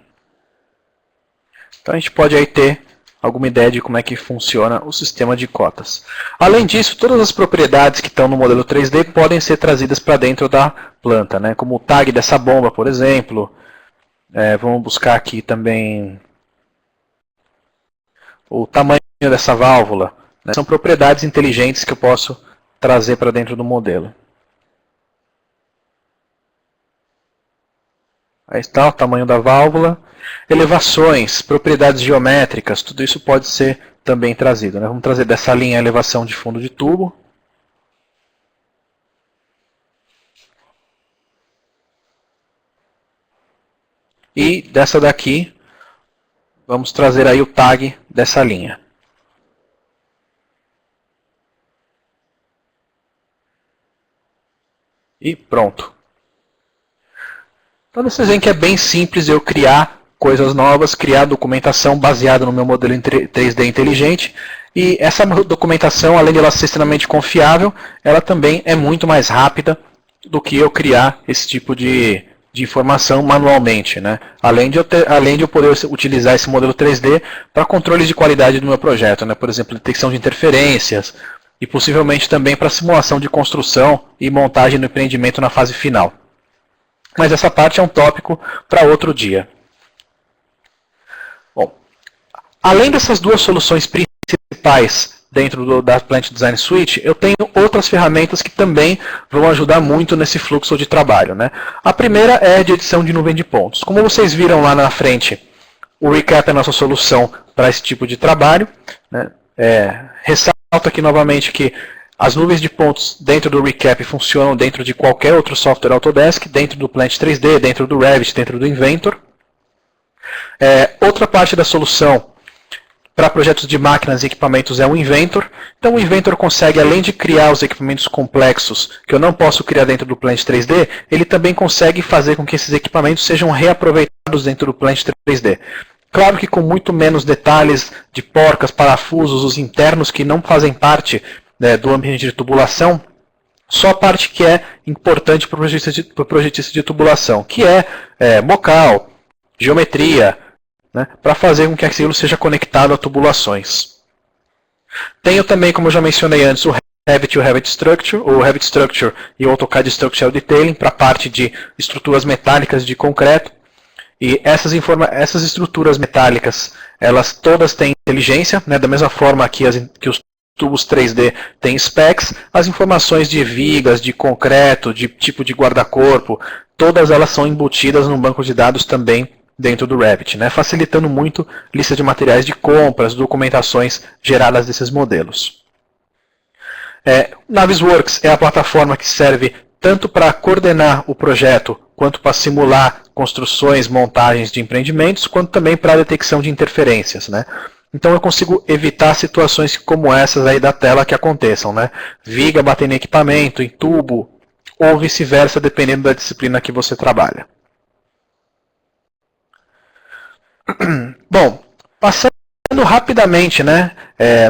Então a gente pode aí ter alguma ideia de como é que funciona o sistema de cotas. Além disso, todas as propriedades que estão no modelo 3D podem ser trazidas para dentro da planta, como o tag dessa bomba, por exemplo. Vamos buscar aqui também o tamanho dessa válvula. São propriedades inteligentes que eu posso trazer para dentro do modelo. Aí está o tamanho da válvula. Elevações, propriedades geométricas, tudo isso pode ser também trazido, né? Vamos trazer dessa linha a elevação de fundo de tubo. E dessa daqui, vamos trazer aí o tag dessa linha. E pronto. Então vocês veem que é bem simples eu criar coisas novas, criar documentação baseada no meu modelo 3D inteligente. E essa documentação, além de ela ser extremamente confiável, ela também é muito mais rápida do que eu criar esse tipo de informação manualmente, né? Além de eu poder utilizar esse modelo 3D para controles de qualidade do meu projeto, né? Por exemplo, detecção de interferências e possivelmente também para simulação de construção e montagem do empreendimento na fase final. Mas essa parte é um tópico para outro dia. Bom, além dessas duas soluções principais dentro da Plant Design Suite, eu tenho outras ferramentas que também vão ajudar muito nesse fluxo de trabalho, né? A primeira é de edição de nuvem de pontos. Como vocês viram lá na frente, o Recap é a nossa solução para esse tipo de trabalho, né? Ressalto aqui novamente que as nuvens de pontos dentro do Recap funcionam dentro de qualquer outro software Autodesk, dentro do Plant 3D, dentro do Revit, dentro do Inventor. Outra parte da solução para projetos de máquinas e equipamentos é o Inventor. Então o Inventor consegue, além de criar os equipamentos complexos que eu não posso criar dentro do Plant 3D, ele também consegue fazer com que esses equipamentos sejam reaproveitados dentro do Plant 3D. Claro que com muito menos detalhes de porcas, parafusos, os internos que não fazem parte, né, do ambiente de tubulação, só a parte que é importante para o projetista de tubulação, que é bocal, geometria, né, para fazer com que aquilo seja conectado a tubulações. Tenho também, como eu já mencionei antes, o Revit e o Revit Structure e o AutoCAD Structural Detailing para a parte de estruturas metálicas de concreto. E essas estruturas metálicas, elas todas têm inteligência, né, da mesma forma que os tubos 3D têm specs, as informações de vigas, de concreto, de tipo de guarda-corpo, todas elas são embutidas no banco de dados também dentro do Revit, né, facilitando muito lista de materiais de compras, documentações geradas desses modelos. Navisworks é a plataforma que serve tanto para coordenar o projeto, quanto para simular construções, montagens de empreendimentos, quanto também para a detecção de interferências, né? Então eu consigo evitar situações como essas aí da tela que aconteçam, né? Viga batendo em equipamento, em tubo, ou vice-versa, dependendo da disciplina que você trabalha. Bom, passando rapidamente, né?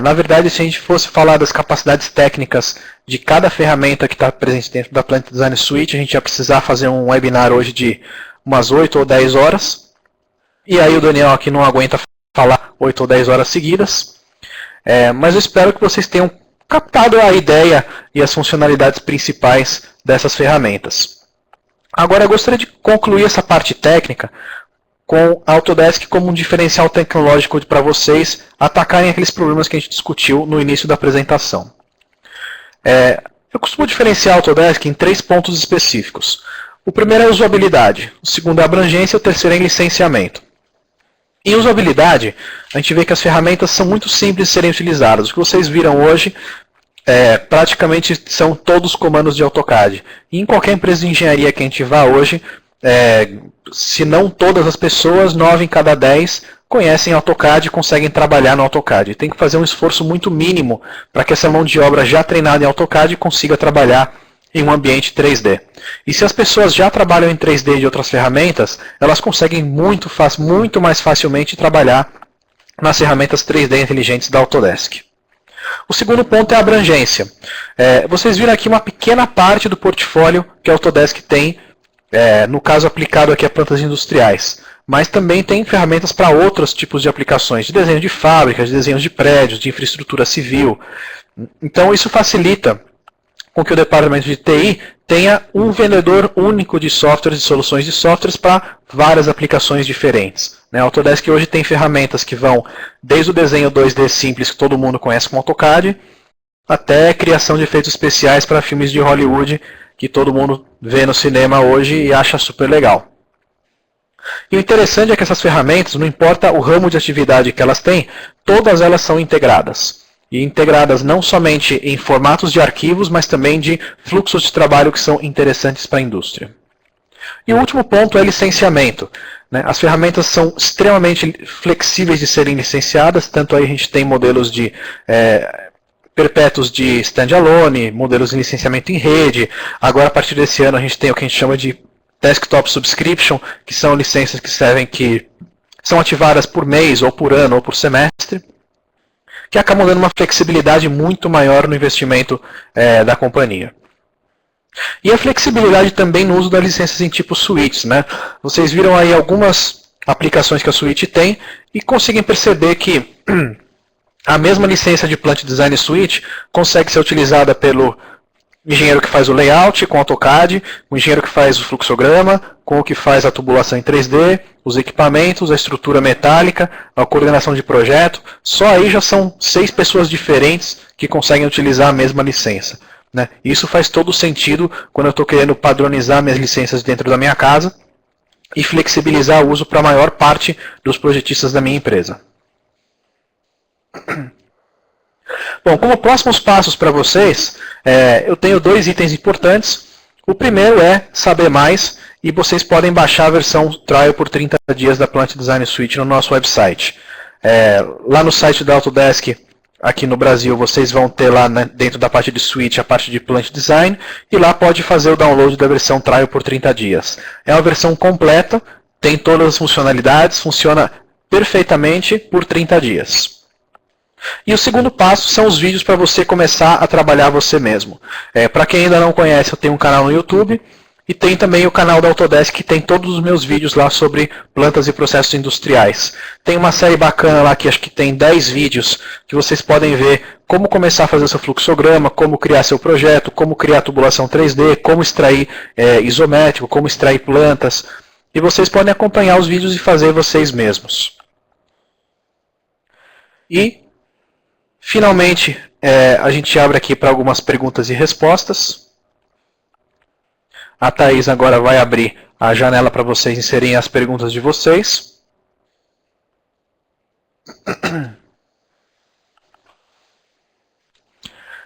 Na verdade, se a gente fosse falar das capacidades técnicas de cada ferramenta que está presente dentro da Plant Design Suite, a gente ia precisar fazer um webinar hoje de umas 8 ou 10 horas. E aí o Daniel aqui não aguenta falar 8 ou 10 horas seguidas. Mas eu espero que vocês tenham captado a ideia e as funcionalidades principais dessas ferramentas. Agora eu gostaria de concluir essa parte técnica com a Autodesk como um diferencial tecnológico para vocês atacarem aqueles problemas que a gente discutiu no início da apresentação. Eu costumo diferenciar a Autodesk em 3 pontos específicos. O primeiro é a usabilidade, o segundo é a abrangência e o terceiro é licenciamento. Em usabilidade, a gente vê que as ferramentas são muito simples de serem utilizadas. O que vocês viram hoje praticamente são todos comandos de AutoCAD. E em qualquer empresa de engenharia que a gente vá hoje, se não todas as pessoas, 9 em cada 10 conhecem AutoCAD e conseguem trabalhar no AutoCAD. Tem que fazer um esforço muito mínimo para que essa mão de obra já treinada em AutoCAD consiga trabalhar em um ambiente 3D. E se as pessoas já trabalham em 3D de outras ferramentas, elas conseguem muito mais facilmente trabalhar nas ferramentas 3D inteligentes da Autodesk. O segundo ponto é a abrangência. Vocês viram aqui uma pequena parte do portfólio que a Autodesk tem, no caso aplicado aqui a plantas industriais. Mas também tem ferramentas para outros tipos de aplicações, de desenho de fábricas, de desenhos de prédios, de infraestrutura civil. Então isso facilita com que o departamento de TI tenha um vendedor único de softwares e soluções de softwares para várias aplicações diferentes. A Autodesk hoje tem ferramentas que vão desde o desenho 2D simples, que todo mundo conhece como AutoCAD, até a criação de efeitos especiais para filmes de Hollywood, que todo mundo vê no cinema hoje e acha super legal. E o interessante é que essas ferramentas, não importa o ramo de atividade que elas têm, todas elas são integradas. E integradas não somente em formatos de arquivos, mas também de fluxos de trabalho que são interessantes para a indústria. E o último ponto é licenciamento. As ferramentas são extremamente flexíveis de serem licenciadas, tanto aí a gente tem modelos de perpétuos de standalone, modelos de licenciamento em rede. Agora, a partir desse ano, a gente tem o que a gente chama de desktop subscription, que são licenças que são ativadas por mês, ou por ano, ou por semestre, que acabam dando uma flexibilidade muito maior no investimento da companhia. E a flexibilidade também no uso das licenças em tipo suítes. Vocês viram aí algumas aplicações que a suíte tem e conseguem perceber que a mesma licença de Plant Design Suite consegue ser utilizada pelo engenheiro que faz o layout com AutoCAD, o engenheiro que faz o fluxograma, com o que faz a tubulação em 3D, os equipamentos, a estrutura metálica, a coordenação de projeto. Só aí já são 6 pessoas diferentes que conseguem utilizar a mesma licença. Isso faz todo sentido quando eu estou querendo padronizar minhas licenças dentro da minha casa e flexibilizar o uso para a maior parte dos projetistas da minha empresa. Bom, como próximos passos para vocês, eu tenho 2 itens importantes. O primeiro é saber mais, e vocês podem baixar a versão trial por 30 dias da Plant Design Suite no nosso website. Lá no site da Autodesk, aqui no Brasil, vocês vão ter lá dentro da parte de Suite a parte de Plant Design, e lá pode fazer o download da versão trial por 30 dias. É uma versão completa, tem todas as funcionalidades, funciona perfeitamente por 30 dias. E o segundo passo são os vídeos para você começar a trabalhar você mesmo. Para quem ainda não conhece, eu tenho um canal no YouTube e tem também o canal da Autodesk que tem todos os meus vídeos lá sobre plantas e processos industriais. Tem uma série bacana lá que acho que tem 10 vídeos que vocês podem ver como começar a fazer seu fluxograma, como criar seu projeto, como criar tubulação 3D, como extrair isométrico, como extrair plantas. E vocês podem acompanhar os vídeos e fazer vocês mesmos. E finalmente, a gente abre aqui para algumas perguntas e respostas. A Thaís agora vai abrir a janela para vocês inserirem as perguntas de vocês.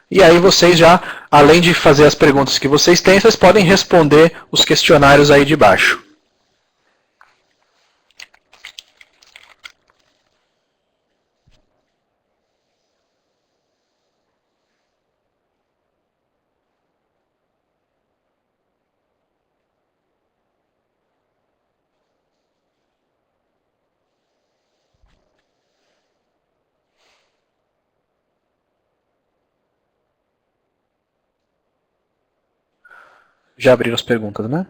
E aí vocês já, além de fazer as perguntas que vocês têm, vocês podem responder os questionários aí de baixo. Já abriram as perguntas, né?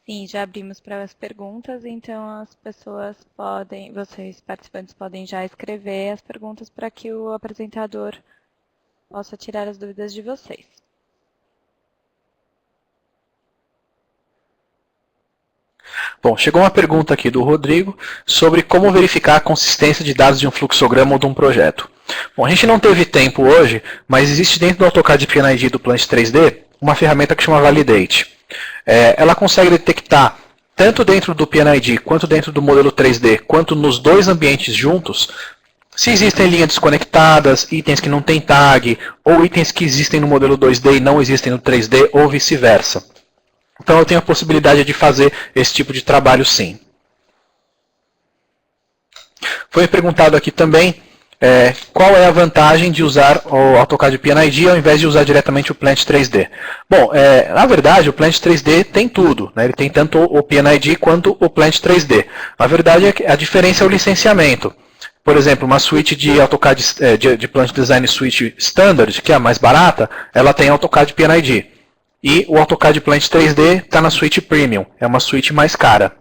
Sim, já abrimos para as perguntas, então as pessoas podem, vocês participantes podem já escrever as perguntas para que o apresentador possa tirar as dúvidas de vocês. Bom, chegou uma pergunta aqui do Rodrigo sobre como verificar a consistência de dados de um fluxograma ou de um projeto. Bom, a gente não teve tempo hoje, mas existe dentro do AutoCAD PNID do Plant 3D uma ferramenta que chama Validate. Ela consegue detectar, tanto dentro do PNID, quanto dentro do modelo 3D, quanto nos dois ambientes juntos, se existem linhas desconectadas, itens que não têm tag, ou itens que existem no modelo 2D e não existem no 3D, ou vice-versa. Então eu tenho a possibilidade de fazer esse tipo de trabalho sim. Foi perguntado aqui também qual é a vantagem de usar o AutoCAD PNID ao invés de usar diretamente o Plant 3D. Bom, na verdade o Plant 3D tem tudo, né? Ele tem tanto o PNID quanto o Plant 3D. Na verdade a diferença é o licenciamento. Por exemplo, uma suíte de AutoCAD de Plant Design Suite Standard, que é a mais barata, ela tem AutoCAD PNID. E o AutoCAD Plant 3D está na suíte Premium, é uma suíte mais cara.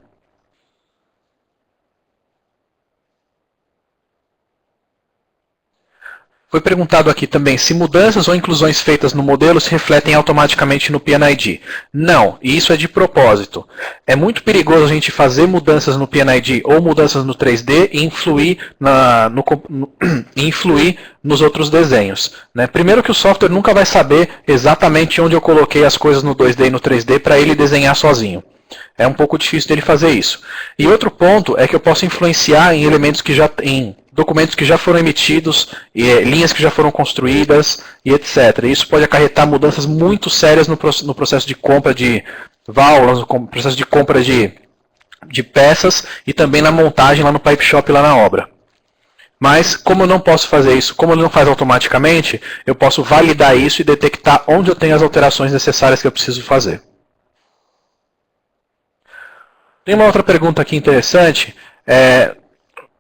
Foi perguntado aqui também se mudanças ou inclusões feitas no modelo se refletem automaticamente no PNID. Não, e isso é de propósito. É muito perigoso a gente fazer mudanças no PNID ou mudanças no 3D e influir nos outros desenhos, né? Primeiro que o software nunca vai saber exatamente onde eu coloquei as coisas no 2D e no 3D para ele desenhar sozinho. É um pouco difícil dele fazer isso. E outro ponto é que eu posso influenciar em elementos que já em documentos que já foram emitidos, linhas que já foram construídas e etc. Isso pode acarretar mudanças muito sérias no processo de compra de válvulas, no processo de compra de peças e também na montagem lá no pipe shop, lá na obra. Mas, como eu não posso fazer isso, como ele não faz automaticamente, eu posso validar isso e detectar onde eu tenho as alterações necessárias que eu preciso fazer. Tem uma outra pergunta aqui interessante.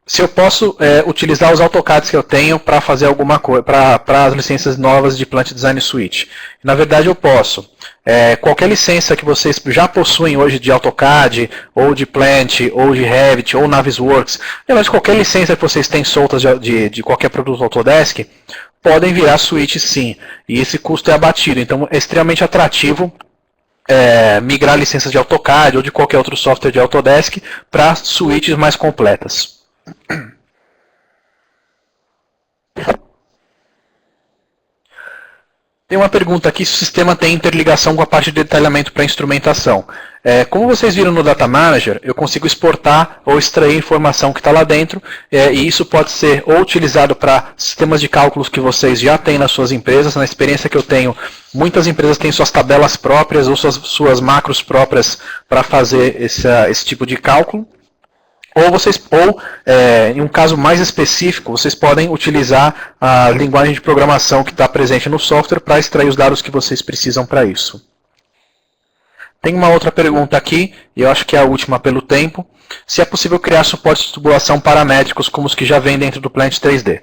Se eu posso utilizar os AutoCADs que eu tenho para fazer alguma coisa, para as licenças novas de Plant Design Suite. Na verdade, eu posso. Qualquer licença que vocês já possuem hoje de AutoCAD, ou de Plant, ou de Revit, ou Navisworks, mas qualquer licença que vocês têm soltas de qualquer produto Autodesk, podem virar Suite sim. E esse custo é abatido. Então, é extremamente atrativo migrar licenças de AutoCAD ou de qualquer outro software de Autodesk para suítes mais completas. Tem uma pergunta aqui se o sistema tem interligação com a parte de detalhamento para instrumentação. Como vocês viram no Data Manager, eu consigo exportar ou extrair informação que está lá dentro, e isso pode ser ou utilizado para sistemas de cálculos que vocês já têm nas suas empresas. Na experiência que eu tenho, muitas empresas têm suas tabelas próprias ou suas macros próprias para fazer esse tipo de cálculo. Em um caso mais específico, vocês podem utilizar a linguagem de programação que está presente no software para extrair os dados que vocês precisam para isso. Tem uma outra pergunta aqui, e eu acho que é a última pelo tempo. Se é possível criar suportes de tubulação paramétricos como os que já vêm dentro do Plant 3D.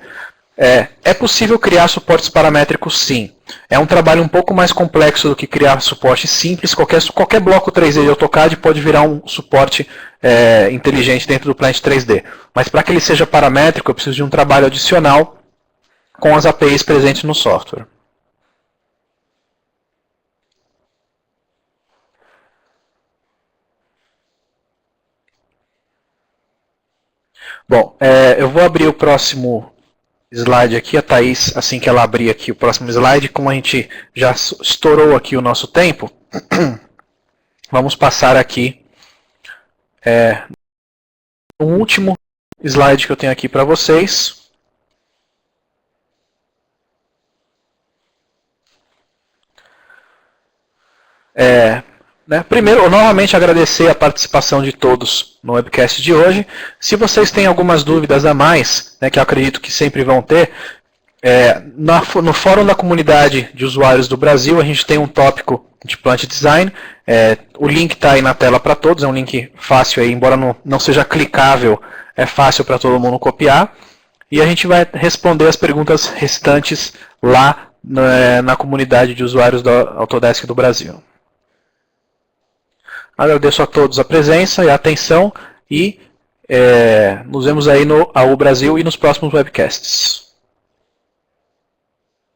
É possível criar suportes paramétricos, sim. É um trabalho um pouco mais complexo do que criar suporte simples. Qualquer bloco 3D de AutoCAD pode virar um suporte inteligente dentro do Plant 3D. Mas para que ele seja paramétrico, eu preciso de um trabalho adicional com as APIs presentes no software. Bom, eu vou abrir o próximo slide aqui, a Thaís, assim que ela abrir aqui o próximo slide, como a gente já estourou aqui o nosso tempo, vamos passar aqui o último slide que eu tenho aqui para vocês. Primeiro, novamente agradecer a participação de todos no webcast de hoje. Se vocês têm algumas dúvidas a mais, que eu acredito que sempre vão ter, no fórum da comunidade de usuários do Brasil, a gente tem um tópico de Plant Design. O link está aí na tela para todos, é um link fácil, aí, embora não seja clicável, é fácil para todo mundo copiar. E a gente vai responder as perguntas restantes lá na comunidade de usuários da Autodesk do Brasil. Agradeço a todos a presença e a atenção e nos vemos aí no AU Brasil e nos próximos webcasts.